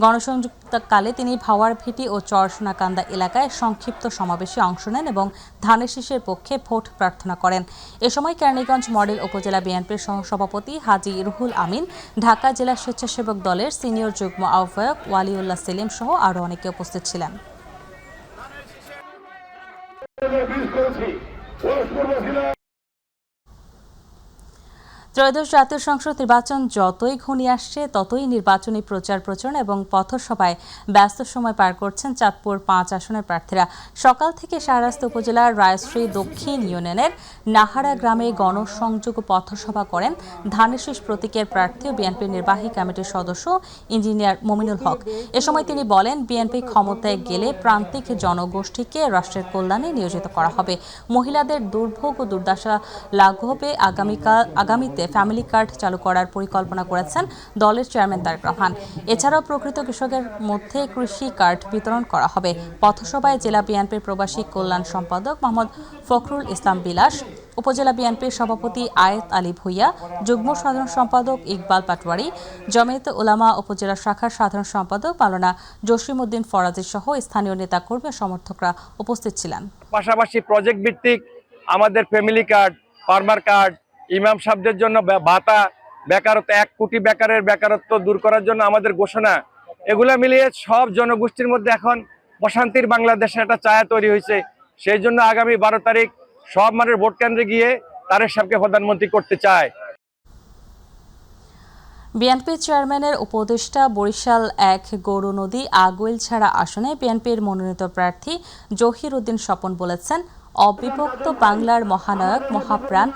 গণসংযোগকালে তিনি ভাওয়ারভিটি ও চর সোনাকান্দা এলাকায় সংক্ষিপ্ত সমাবেশে অংশ নেন এবং ধানের শীষের পক্ষে ভোট প্রার্থনা করেন। এ সময় কেরানীগঞ্জ মডেল উপজেলা বিএনপির সহসভাপতি হাজী রুহুল আমিন, ঢাকা জেলা স্বেচ্ছাসেবক দলের সিনিয়র যুগ্ম আহ্বায়ক ওয়ালিউল্লাহ সেলিম সহ আরও অনেকে উপস্থিত ছিলেন। ত্রয়োদশ জাতীয় সংসদ নির্বাচন যতই ঘনিয়ে আসছে ততই নির্বাচনী প্রচারণা এবং পথসভায় ব্যস্ত সময় পার করছেন চাঁদপুর 5 আসনের প্রার্থীরা। সকাল থেকে শাহরাস্তি উপজেলার রায়শ্রী দক্ষিণ ইউনিয়নের নাহারা গ্রামে গণসংযোগ পথসভা করেন ধানের শীষ প্রতীকের প্রার্থী ও বিএনপির নির্বাহী কমিটির সদস্য ইঞ্জিনিয়ার মমিনুল হক। এ সময় তিনি বলেন, বিএনপি ক্ষমতায় গেলে প্রান্তিক জনগোষ্ঠীকে রাষ্ট্রের কল্যাণে নিয়োজিত করা হবে। মহিলাদের দুর্ভোগ ও দুর্দশা লাঘবে আগামীতে ফ্যামিলি কার্ড চালু করার পরিকল্পনা করেছেন দলের চেয়ারম্যান তারেক রহমান। এছাড়াও প্রকৃত কৃষকের মধ্যে কৃষি কার্ড বিতরণ করা হবে। পথসভায় জেলা বিএনপির প্রবাসী কল্যাণ সম্পাদক মোহাম্মদ ফখরুল ইসলাম বিলাস, উপজেলা বিএনপির সভাপতি আয়েত আলী ভূঁইয়া, যুগ্ম সাধারণ সম্পাদক ইকবাল পাটোয়ারি, জমিয়তে উলামা উপজেলা শাখার সাধারণ সম্পাদক মাওলানা জসিম উদ্দিন ফরাজি সহ স্থানীয় নেতাকর্মী ও সমর্থকরা উপস্থিত ছিলেন। পাশাপাশি প্রজেক্ট ভিত্তিক আমাদের ফ্যামিলি কার্ড, ফার্মার কার্ড, ইমাম সাহেবদের জন্য ভাতা, বেকারত্ব 1 কোটি বেকারের বেকারত্ব দূর করার জন্য আমাদের ঘোষণা, এগুলো মিলিয়ে সব জনগোষ্ঠীর মধ্যে এখন প্রশান্তির বাংলাদেশে একটা ছায়া তৈরি হয়েছে। সেই জন্য আগামী 12 তারিখ সব মানুষের ভোট কেন্দ্রে গিয়ে তারেক সাহেবকে প্রধানমন্ত্রী করতে চায়। বিএনপি চেয়ারম্যানের উপদেষ্টা বরিশাল 1 গৌরনদী আগৈলছাড়া আসনে বিএনপির মনোনীত প্রার্থী জহির উদ্দিন স্বপন বলেছেন, অবিভক্ত বাংলার মহানায়ক মহাপ্রাণ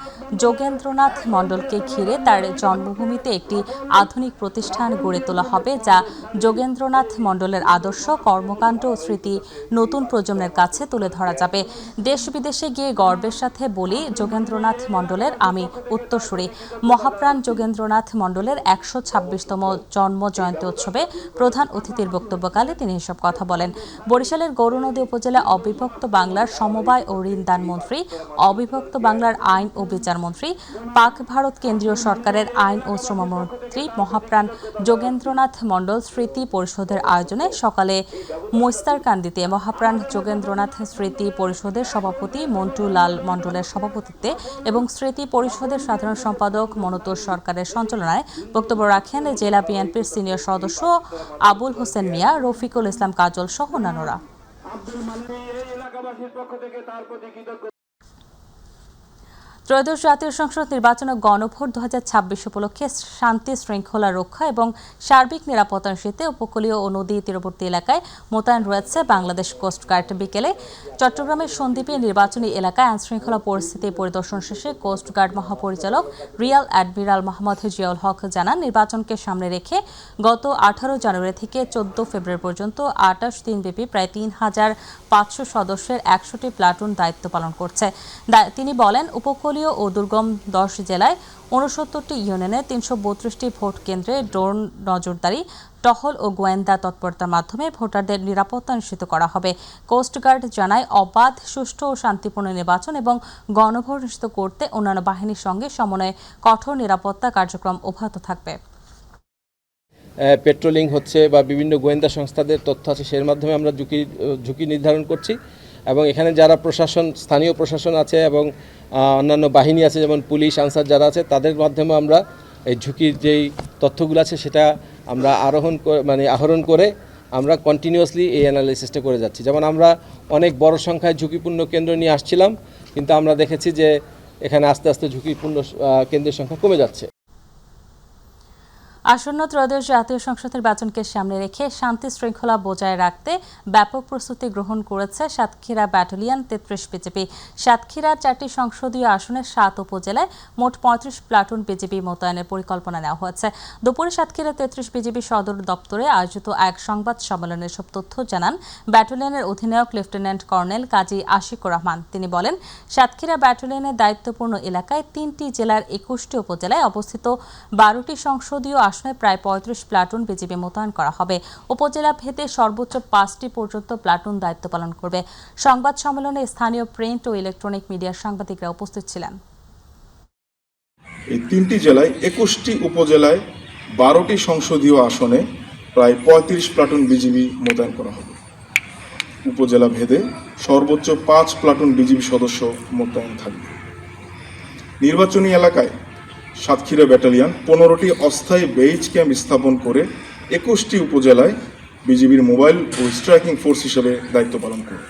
যোগেন্দ্রনাথ মণ্ডলকে ঘিরে তার জন্মভূমিতে একটি আধুনিক প্রতিষ্ঠান গড়ে তোলা হবে, যা যোগেন্দ্রনাথ মণ্ডলের আদর্শ, কর্মকাণ্ড ও স্মৃতি নতুন প্রজন্মের কাছে তুলে ধরা যাবে। দেশ বিদেশে গিয়ে গর্বের সাথে বলি, যোগেন্দ্রনাথ মণ্ডলের আমি উত্তরসূরি। মহাপ্রাণ যোগেন্দ্রনাথ মণ্ডলের ১২৬তম জন্ম জয়ন্তী উৎসবে প্রধান অতিথির বক্তব্যকালে তিনি এসব কথা বলেন। বরিশালের গৌরনদী উপজেলা অবিভক্ত বাংলার সমবায় ও ঋণদান মন্ত্রী, অবিভক্ত বাংলার আইন ও বিচার মন্ত্রী, পাক ভারত কেন্দ্রীয় সরকারের আইন ও শ্রমমন্ত্রী মহাপ্রাণ যোগেন্দ্রনাথ মণ্ডল স্মৃতি পরিষদের আয়োজনে সকালে মৈস্তারকান্দিতে মহাপ্রাণ যোগেন্দ্রনাথ স্মৃতি পরিষদের সভাপতি মন্টু লাল মণ্ডলের সভাপতিত্বে এবং স্মৃতি পরিষদের সাধারণ সম্পাদক মনতোষ সরকারের সঞ্চালনায় বক্তব্য রাখেন জেলা বিএনপির সিনিয়র সদস্য আবুল হোসেন মিয়া, রফিকুল ইসলাম কাজল সহ অন্যান্যরা। ত্রয়োদশ জাতীয় সংসদ নির্বাচন ও গণভোট 2026 উপলক্ষে শান্তি শৃঙ্খলা রক্ষা এবং সার্বিক নিরাপত্তা নিশ্চিতে উপকূলীয় ও নদী তীরবর্তী এলাকায় মোতায়েন রয়েছে বাংলাদেশ কোস্টগার্ড। বিকেলে চট্টগ্রামের সন্দ্বীপে নির্বাচনী এলাকায় আইনশৃঙ্খলা পরিস্থিতি পরিদর্শন শেষে কোস্টগার্ড মহাপরিচালক রিয়াল অ্যাডমিরাল মোহাম্মদ জিয়াউল হক জানান, নির্বাচনকে সামনে রেখে গত 18 জানুয়ারি থেকে 14 ফেব্রুয়ারি পর্যন্ত 28 দিনব্যাপী প্রায় 3500 সদস্যের 100টি প্লাটুন দায়িত্ব পালন করছে। তিনি বলেন, উপকূলীয় ও দুর্গম 10 জেলায় 69টি ইউনিয়নে 332টি ভোট কেন্দ্রে ড্রোন নজরদারি, টহল ও গোয়েন্দা তৎপরতার মাধ্যমে ভোটারদের নিরাপত্তা নিশ্চিত করা হবে। কোস্টগার্ড জানায়, অবাধ, সুষ্ঠু ও শান্তিপূর্ণ নির্বাচন এবং গণভোট নিশ্চিত করতে অন্যান্য বাহিনীর সঙ্গে সমন্বয়ে কঠোর নিরাপত্তা কার্যক্রম অব্যাহত থাকবে। পেট্রোলিং হচ্ছে বা বিভিন্ন গোয়েন্দা সংস্থাদের তথ্য আছে, সের মাধ্যমে আমরা ঝুঁকি নির্ধারণ করছি এবং এখানে যারা প্রশাসন, স্থানীয় প্রশাসন আছে এবং অন্যান্য বাহিনী আছে, যেমন পুলিশ, আনসার যারা আছে, তাদের মাধ্যমে আমরা এই ঝুঁকির যেই তথ্যগুলো আছে সেটা আমরা আহরণ করে আমরা কন্টিনিউয়াসলি এই অ্যানালাইসিসটা করে যাচ্ছি। যেমন আমরা অনেক বড় সংখ্যায় ঝুঁকিপূর্ণ কেন্দ্র নিয়ে আসছিলাম, কিন্তু আমরা দেখেছি যে এখানে আস্তে আস্তে ঝুঁকিপূর্ণ কেন্দ্রের সংখ্যা কমে যাচ্ছে। আসন্ন ত্রয়োদশ জাতীয় সংসদ নির্বাচনকে সামনে রেখে শান্তি শৃঙ্খলা বজায় রাখতে ব্যাপক প্রস্তুতি গ্রহণ করেছে সাতক্ষীরা ব্যাটালিয়ন 33 বিজিবি। সাতক্ষীরার 4টি সংসদীয় আসনের 7 উপজেলায় মোট 35 প্লাটুন বিজিবি মোতায়েনের পরিকল্পনা নেওয়া হয়েছে। দুপুরে সাতক্ষীরা 33 বিজিবি সদর দপ্তরে আয়োজিত এক সংবাদ সম্মেলনে সব তথ্য জানান ব্যাটালিয়নের অধিনায়ক লেফটেন্যান্ট কর্নেল কাজী আশিকুর রহমান। তিনি বলেন, সাতক্ষীরা ব্যাটালিয়নের দায়িত্বপূর্ণ এলাকায় 3টি জেলার 21টি উপজেলায় অবস্থিত 12টি সংসদীয় আসনে প্রায় 35 প্লাটুন বিজিবি মোতায়েন করা হবে। উপজেলা ভেদে সর্বোচ্চ 5টি পর্যন্ত প্লাটুন দায়িত্ব পালন করবে। সংবাদ সম্মেলনে স্থানীয় প্রিন্ট ও ইলেকট্রনিক মিডিয়ার সাংবাদিকরা উপস্থিত ছিলেন। এই 3টি জেলায় 21টি উপজেলায় 12টি সংসদীয় আসনে প্রায় 35 প্লাটুন বিজিবি মোতায়েন করা হবে। উপজেলা ভেদে সর্বোচ্চ 5 প্লাটুন বিজিবি সদস্য মোতায়েন থাকবে। নির্বাচনী এলাকায় সাতক্ষীরা ব্যাটালিয়ন 15টি অস্থায়ী বেজ ক্যাম্প স্থাপন করে 21টি উপজেলায় বিজিবির মোবাইল ও স্ট্রাইকিং ফোর্স হিসেবে দায়িত্ব পালন করবে।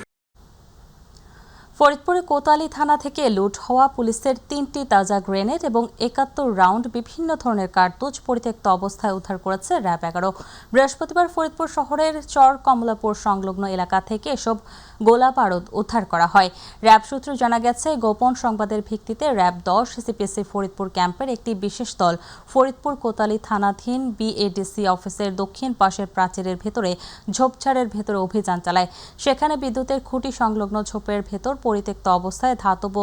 ফরিদপুরে কোতোয়ালি থানা থেকে লুট হওয়া পুলিশের 3টি তাজা গ্রেনেড এবং 71 রাউন্ড বিভিন্ন ধরনের কার্তুজ পরিত্যক্ত অবস্থায় উদ্ধার করেছে র্যাব 11। বৃহস্পতিবার ফরিদপুর শহরের চর কমলাপুর সংলগ্ন এলাকা থেকে এসব গোলা বারুদ উদ্ধার করা হয়। র্যাব সূত্রে জানা গেছে, গোপন সংবাদের ভিত্তিতে র্যাব 10 সিপিএসসি ফরিদপুর ক্যাম্পের একটি বিশেষ দল ফরিদপুর কোতোয়ালি থানাধীন বিএডিসি অফিসের দক্ষিণ পাশের প্রাচীরের ভেতরে ঝোপঝাড়ের ভেতরে অভিযান চালায়। সেখানে বিদ্যুতের খুঁটি সংলগ্ন ঝোপের ভেতর পরিত্যক্ত অবস্থায় ধাতব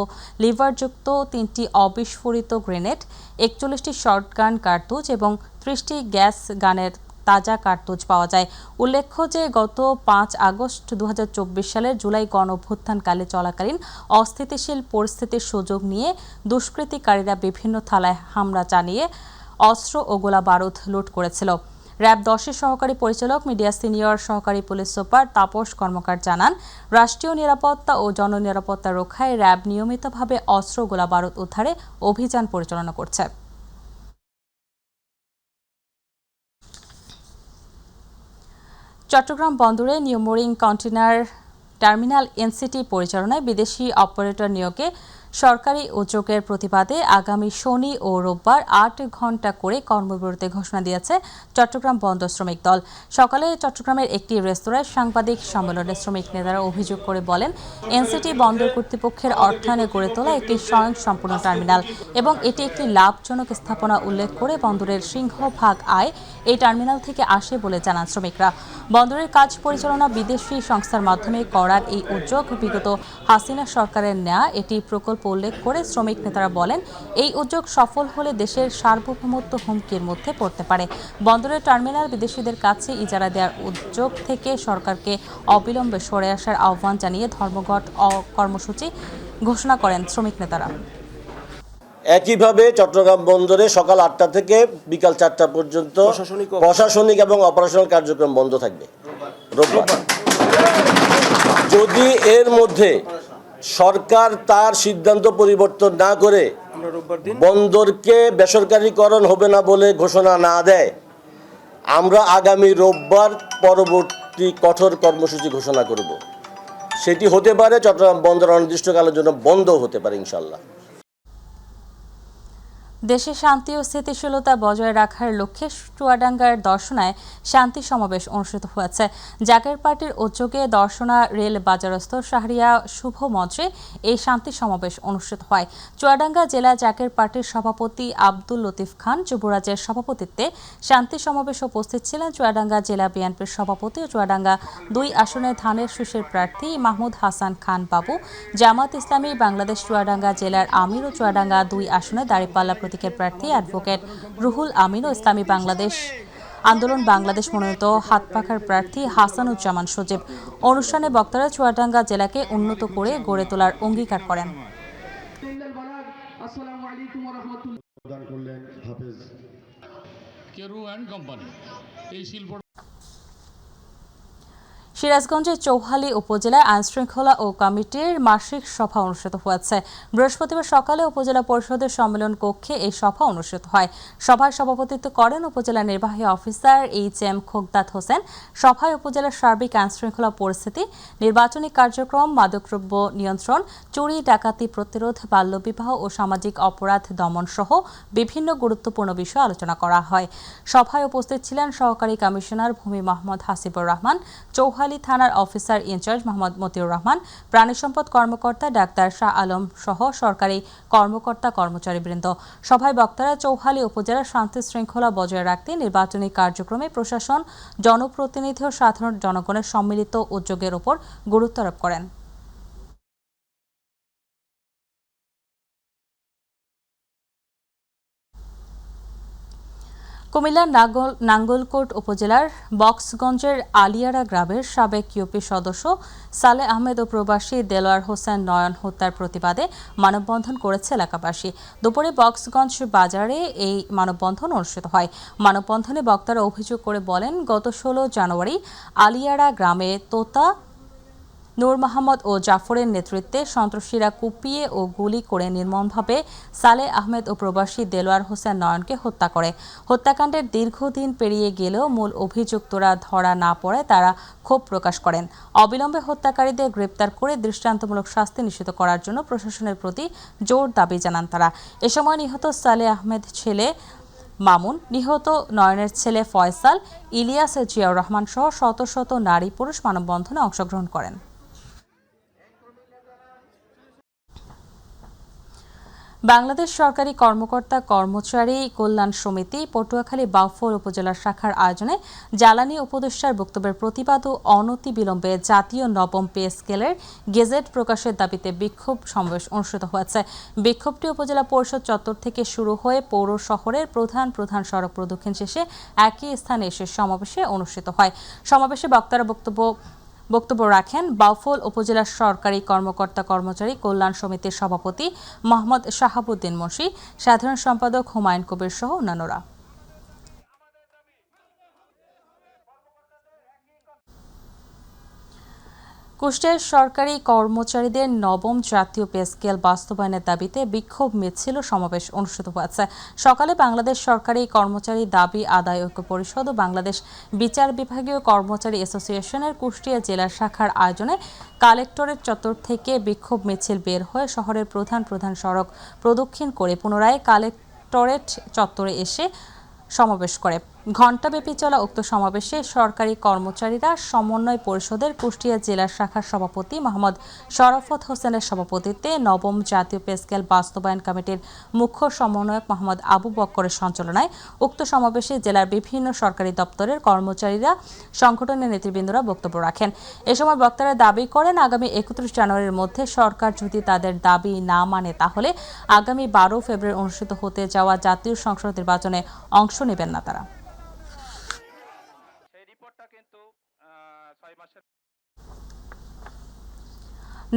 লিভারযুক্ত 3টি অবিস্ফোরিত গ্রেনেড, 41টি শর্টগান কার্তুজ এবং 30টি গ্যাস গানের তাজা কার্তুজ পাওয়া যায়। উল্লেখ্য যে গত 5 আগস্ট 2024 সালের জুলাই গণঅভ্যুত্থানকালে চলাকালীন অস্থিতিশীল পরিস্থিতির সুযোগ নিয়ে দুষ্কৃতিকারীরা বিভিন্ন থানায় হামলা চালিয়ে অস্ত্র ও গোলা বারুদ লুট করেছিল। র্যাব 10-এর সহকারী পরিচালক মিডিয়া সিনিয়র সহকারী পুলিশ সুপার তাপস কর্মকার জানান, রাষ্ট্রীয় নিরাপত্তা ও জননিরাপত্তা রক্ষায় র্যাব নিয়মিতভাবে অস্ত্র গোলা বারুদ উদ্ধারে অভিযান পরিচালনা করছে। চট্টগ্রাম বন্দরে new mooring container terminal NCT পরিচালনায় বিদেশি অপারেটর নিয়োগে সরকারি উদ্যোগের প্রতিবাদে আগামী শনি ও রোববার ৮ ঘণ্টা করে কর্মবিরতি ঘোষণা দিয়েছে চট্টগ্রাম বন্দর শ্রমিক দল। সকালে চট্টগ্রামের একটি রেস্তোরাঁয় সাংবাদিক সম্মেলনে শ্রমিক নেতারা অভিযোগ করে বলেন, এনসিটি বন্দর কর্তৃপক্ষের অর্থায়নে গড়ে তোলা একটি স্বয়ংসম্পূর্ণ টার্মিনাল এবং এটি একটি লাভজনক স্থাপনা উল্লেখ করে বন্দরের সিংহভাগ আয় এই টার্মিনাল থেকে আসে বলে জানান শ্রমিকরা। বন্দরের কাজ পরিচালনা বিদেশি সংস্থার মাধ্যমে করার এই উদ্যোগ বিগত হাসিনা সরকারের নেয়া এটি প্রকল্প উল্লেখ করে শ্রমিক নেতারা বলেন, এই উদ্যোগ সফল হলে দেশের সার্বভৌমত্ব হুমকির মধ্যে পড়তে পারে। বন্দরের টার্মিনাল বিদেশিদের কাছে ইজারা দেওয়ার উদ্যোগ থেকে সরকারকে অবিলম্বে সরে আসার আহ্বান জানিয়ে ধর্মঘট কর্মসূচি ঘোষণা করেন শ্রমিক নেতারা। একইভাবে চট্টগ্রাম বন্দরে সকাল ৮টা থেকে বিকাল ৪টা পর্যন্ত প্রশাসনিক এবং অপারেশনাল কার্যক্রম বন্ধ থাকবে রোববার। যদি এর মধ্যে সরকার তার সিদ্ধান্ত পরিবর্তন না করে বন্দরকে বেসরকারীকরণ হবে না বলে ঘোষণা না দেয়, আমরা আগামী রোববার পরবর্তী কঠোর কর্মসূচি ঘোষণা করব। সেটি হতে পারে চট্টগ্রাম বন্দর অনির্দিষ্টকালের জন্য বন্ধ হতে পারে ইনশাল্লাহ। দেশে শান্তি ও স্থিতিশীলতা বজায় রাখার লক্ষ্যে চুয়াডাঙ্গার দর্শনায় শান্তি সমাবেশ অনুষ্ঠিত হয়েছে। জাকের পার্টির উদ্যোগে দর্শনা রেল বাজারস্থ শাহরিয়া শুভ মঞ্চে এই শান্তি সমাবেশ অনুষ্ঠিত হয়। চুয়াডাঙ্গা জেলা জাকের পার্টির সভাপতি আব্দুল লতিফ খান যুবরাজের সভাপতিত্বে শান্তি সমাবেশে উপস্থিত ছিলেন চুয়াডাঙ্গা জেলা বিএনপির সভাপতি ও চুয়াডাঙ্গা ২ আসনে ধানের শীষের প্রার্থী মাহমুদ হাসান খান বাবু, জামাত ইসলামী বাংলাদেশ চুয়াডাঙ্গা জেলার আমির ও চুয়াডাঙ্গা ২ আসনে দাঁড়িপাল্লা প্রতীকের প্রার্থী অ্যাডভোকেট রুহুল আমিন ও ইসলামী বাংলাদেশ আন্দোলন বাংলাদেশ মনোনীত হাতপাখার প্রার্থী হাসানুজ্জামান সজীব। অনুষ্ঠানে বক্তারা চুয়াডাঙ্গা জেলাকে উন্নত করে গড়ে তোলার অঙ্গীকার করেন। সিরাজগঞ্জের চৌহালি উপজেলায় আইনশৃঙ্খলা ও কমিটির মাসিক সভা অনুষ্ঠিত হয়েছে। বৃহস্পতিবার সকালে উপজেলা পরিষদের সম্মেলন কক্ষে এই সভা অনুষ্ঠিত হয়। সভায় সভাপতিত্ব করেন উপজেলা নির্বাহী অফিসার এইচ.এম. খোকদাত হোসেন। সভায় উপজেলার সার্বিক আইনশৃঙ্খলা পরিস্থিতি, নির্বাচনী কার্যক্রম, মাদকদ্রব্য নিয়ন্ত্রণ, চুরি ডাকাতি প্রতিরোধ, বাল্যবিবাহ ও সামাজিক অপরাধ দমন সহ বিভিন্ন গুরুত্বপূর্ণ বিষয় আলোচনা করা হয়। সভায় উপস্থিত ছিলেন সহকারী কমিশনার ভূমি মোহাম্মদ হাসিবুর রহমান, চৌহালি থানার অফিসার ইনচার্জ মোহাম্মদ মতিউর রহমান, প্রাণী সম্পদ কর্মকর্তা ডাক্তার শাহ আলম সহ সরকারি কর্মকর্তা কর্মচারীবৃন্দ। সভায় বক্তারা চৌহালি উপজেলার শান্তি শৃঙ্খলা বজায় রাখতে নির্বাচনী কার্যক্রমে প্রশাসন, জনপ্রতিনিধি ও সাধারণ জনগণের সম্মিলিত উদ্যোগের উপর গুরুত্ব আরোপ করেন। কুমিল্লার নাঙ্গলকোট উপজেলার বক্সগঞ্জের আলিয়ারা গ্রামের সাবেক ইউপি সদস্য সালে আহমেদ ও প্রবাসী দেলোয়ার হোসেন নয়ন হত্যার প্রতিবাদে মানববন্ধন করেছে এলাকাবাসী। দুপুরে বক্সগঞ্জ বাজারে এই মানববন্ধন অনুষ্ঠিত হয়। মানববন্ধনে বক্তারা অভিযোগ করে বলেন, গত ১৬ জানুয়ারি আলিয়ারা গ্রামে তোতা, নূর মাহমদ ও জাফরের নেতৃত্বে সন্ত্রাসীরা কুপিয়ে ও গুলি করে নির্মমভাবে সালে আহমেদ ও প্রবাসী দেলোয়ার হোসেন নয়নকে হত্যা করে। হত্যাকাণ্ডের দীর্ঘদিন পেরিয়ে গেলেও মূল অভিযুক্তরা ধরা না পড়ায় তারা ক্ষোভ প্রকাশ করেন। অবিলম্বে হত্যাকারীদের গ্রেপ্তার করে দৃষ্টান্তমূলক শাস্তি নিশ্চিত করার জন্য প্রশাসনের প্রতি জোর দাবি জানান তারা। এ সময় নিহত সালে আহমেদ ছেলে মামুন, নিহত নয়নের ছেলে ফয়সাল, ইলিয়াস, জিয়াউর রহমান সহ শত শত নারী পুরুষ মানববন্ধনে অংশগ্রহণ করেন। বাংলাদেশ সরকারি কর্মকর্তা কর্মচারী কল্যাণ সমিতি পটুয়াখালী বাউফল উপজেলা শাখার আয়োজনে জ্বালানি উপদেষ্টার বক্তব্যের প্রতিবাদ ও অনতিবিলম্বে জাতীয় নবম পে স্কেলের গেজেট প্রকাশের দাবিতে বিক্ষোভ সমাবেশ অনুষ্ঠিত হয়েছে। বিক্ষোভটি উপজেলা পরিষদ চত্বর থেকে শুরু হয়ে পৌর শহরের প্রধান প্রধান সড়ক প্রদক্ষিণ শেষে একই স্থানে এসে সমাবেশে অনুষ্ঠিত হয়। সমাবেশে বক্তারা বক্তব্য রাখেন বাউফল উপজেলার সরকারি কর্মকর্তা কর্মচারী কল্যাণ সমিতির সভাপতি মোহাম্মদ শাহাবুদ্দিন মুন্সি, সাধারণ সম্পাদক হুমায়ুন কবির সহ অন্যান্যরা। কুষ্টিয়ার সরকারি কর্মচারীদের নবম জাতীয় পে স্কেল বাস্তবায়নের দাবিতে বিক্ষোভ মিছিল ও সমাবেশ অনুষ্ঠিত হয়েছে। সকালে বাংলাদেশ সরকারি কর্মচারী দাবি আদায় ঐক্য পরিষদ ও বাংলাদেশ বিচার বিভাগীয় কর্মচারী অ্যাসোসিয়েশনের কুষ্টিয়া জেলা শাখার আয়োজনে কালেক্টরেট চত্বর থেকে বিক্ষোভ মিছিল বের হয়ে শহরের প্রধান সড়ক প্রদক্ষিণ করে পুনরায় কালেক্টরেট চত্বরে এসে সমাবেশ করে। ঘণ্টাব্যাপী চলা উক্ত সমাবেশে সরকারি কর্মচারীরা সমন্বয় পরিষদের কুষ্টিয়া জেলা শাখার সভাপতি মোহাম্মদ শরাফত হোসেনের সভাপতিত্বে নবম জাতীয় পে স্কেল বাস্তবায়ন কমিটির মুখ্য সমন্বয়ক মোহাম্মদ আবু বক্করের সঞ্চালনায় উক্ত সমাবেশে জেলার বিভিন্ন সরকারি দপ্তরের কর্মচারীরা সংগঠনের নেতৃবৃন্দরা বক্তব্য রাখেন। এ সময় বক্তারা দাবি করেন, আগামী 31 জানুয়ারির মধ্যে সরকার যদি তাদের দাবি না মানে তাহলে আগামী 12 ফেব্রুয়ারি অনুষ্ঠিত হতে যাওয়া জাতীয় সংসদ নির্বাচনে অংশ নেবেন না তারা।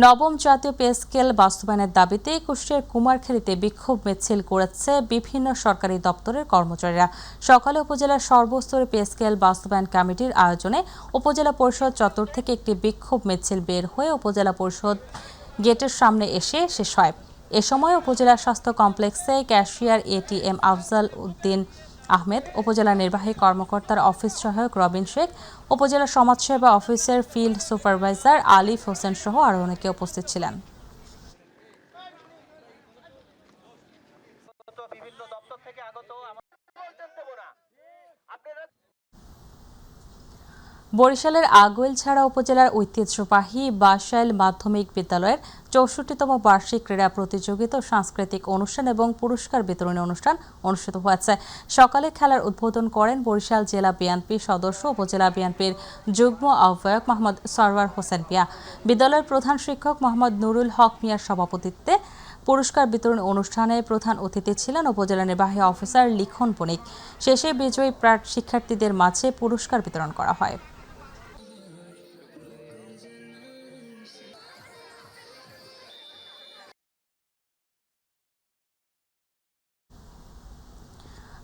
নবম জাতীয় পে স্কেল বাস্তবায়নের দাবিতে কুষ্টিয়ার কুমারখালীতে বিক্ষোভ মিছিল করেছে বিভিন্ন সরকারি দপ্তরের কর্মচারীরা। সকালে উপজেলার সর্বস্তরে পে স্কেল বাস্তবায়ন কমিটির আয়োজনে উপজেলা পরিষদ চত্বর থেকে একটি বিক্ষোভ মিছিল বের হয়ে উপজেলা পরিষদ গেটের সামনে এসে শেষ হয়। এ সময় উপজেলা স্বাস্থ্য কমপ্লেক্সে ক্যাশিয়ার এটিএম আফজাল উদ্দিন আহমেদ, উপজেলা নির্বাহী কর্মকর্তার অফিস সহায়ক রবিন শেখ, উপজেলা সমাজসেবা অফিসের ফিল্ড সুপারভাইজার আলিফ হোসেন সহ আরও অনেকে উপস্থিত ছিলেন। বরিশালের আগৈলঝাড়া উপজেলার ঐতিহ্যবাহী বাসাইল মাধ্যমিক বিদ্যালয়ের 64তম বার্ষিক ক্রীড়া প্রতিযোগিতা ও সাংস্কৃতিক অনুষ্ঠান এবং পুরস্কার বিতরণী অনুষ্ঠান অনুষ্ঠিত হয়েছে। সকালে খেলার উদ্বোধন করেন বরিশাল জেলা বিএনপি সদস্য উপজেলা বিএনপির যুগ্ম আহ্বায়ক মোহাম্মদ সরওয়ার হোসেন মিয়া। বিদ্যালয়ের প্রধান শিক্ষক মোহাম্মদ নুরুল হক মিয়ার সভাপতিত্বে পুরস্কার বিতরণ অনুষ্ঠানে প্রধান অতিথি ছিলেন উপজেলা নির্বাহী অফিসার লিখন বণিক। শেষে বিজয়ী শিক্ষার্থীদের মাঝে পুরস্কার বিতরণ করা হয়।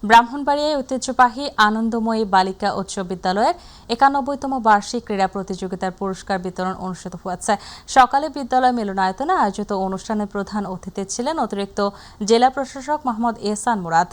ব্রাহ্মণবাড়িয়ায় ঐতিহ্যবাহী আনন্দময়ী বালিকা উচ্চ বিদ্যালয়ের 91তম বার্ষিক ক্রীড়া প্রতিযোগিতার পুরস্কার বিতরণ অনুষ্ঠিত হয়েছে। সকালে বিদ্যালয় মিলনায়তনে আয়োজিত অনুষ্ঠানে প্রধান অতিথি ছিলেন অতিরিক্ত জেলা প্রশাসক মোহাম্মদ এহসান মুরাদ।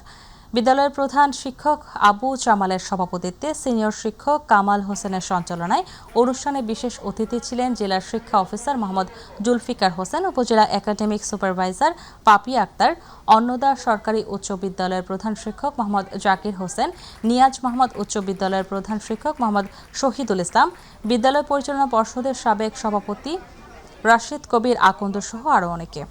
বিদ্যালয়ের প্রধান শিক্ষক আবু জামালের সভাপতিত্বে সিনিয়র শিক্ষক কামাল হোসেনের সঞ্চালনায় অনুষ্ঠানে বিশেষ অতিথি ছিলেন জেলার শিক্ষা অফিসার মোহাম্মদ জুলফিকার হোসেন, উপজেলা একাডেমিক সুপারভাইজার পাপিয়া আক্তার, অন্নদা সরকারি উচ্চ বিদ্যালয়ের প্রধান শিক্ষক মোহাম্মদ জাকির হোসেন, নিয়াজ মোহাম্মদ উচ্চ বিদ্যালয়ের প্রধান শিক্ষক মোহাম্মদ শহীদুল ইসলাম, বিদ্যালয় পরিচালনা পর্ষদের সাবেক সভাপতি রাশিদ কবির আকন্দ সহ আরও অনেকে।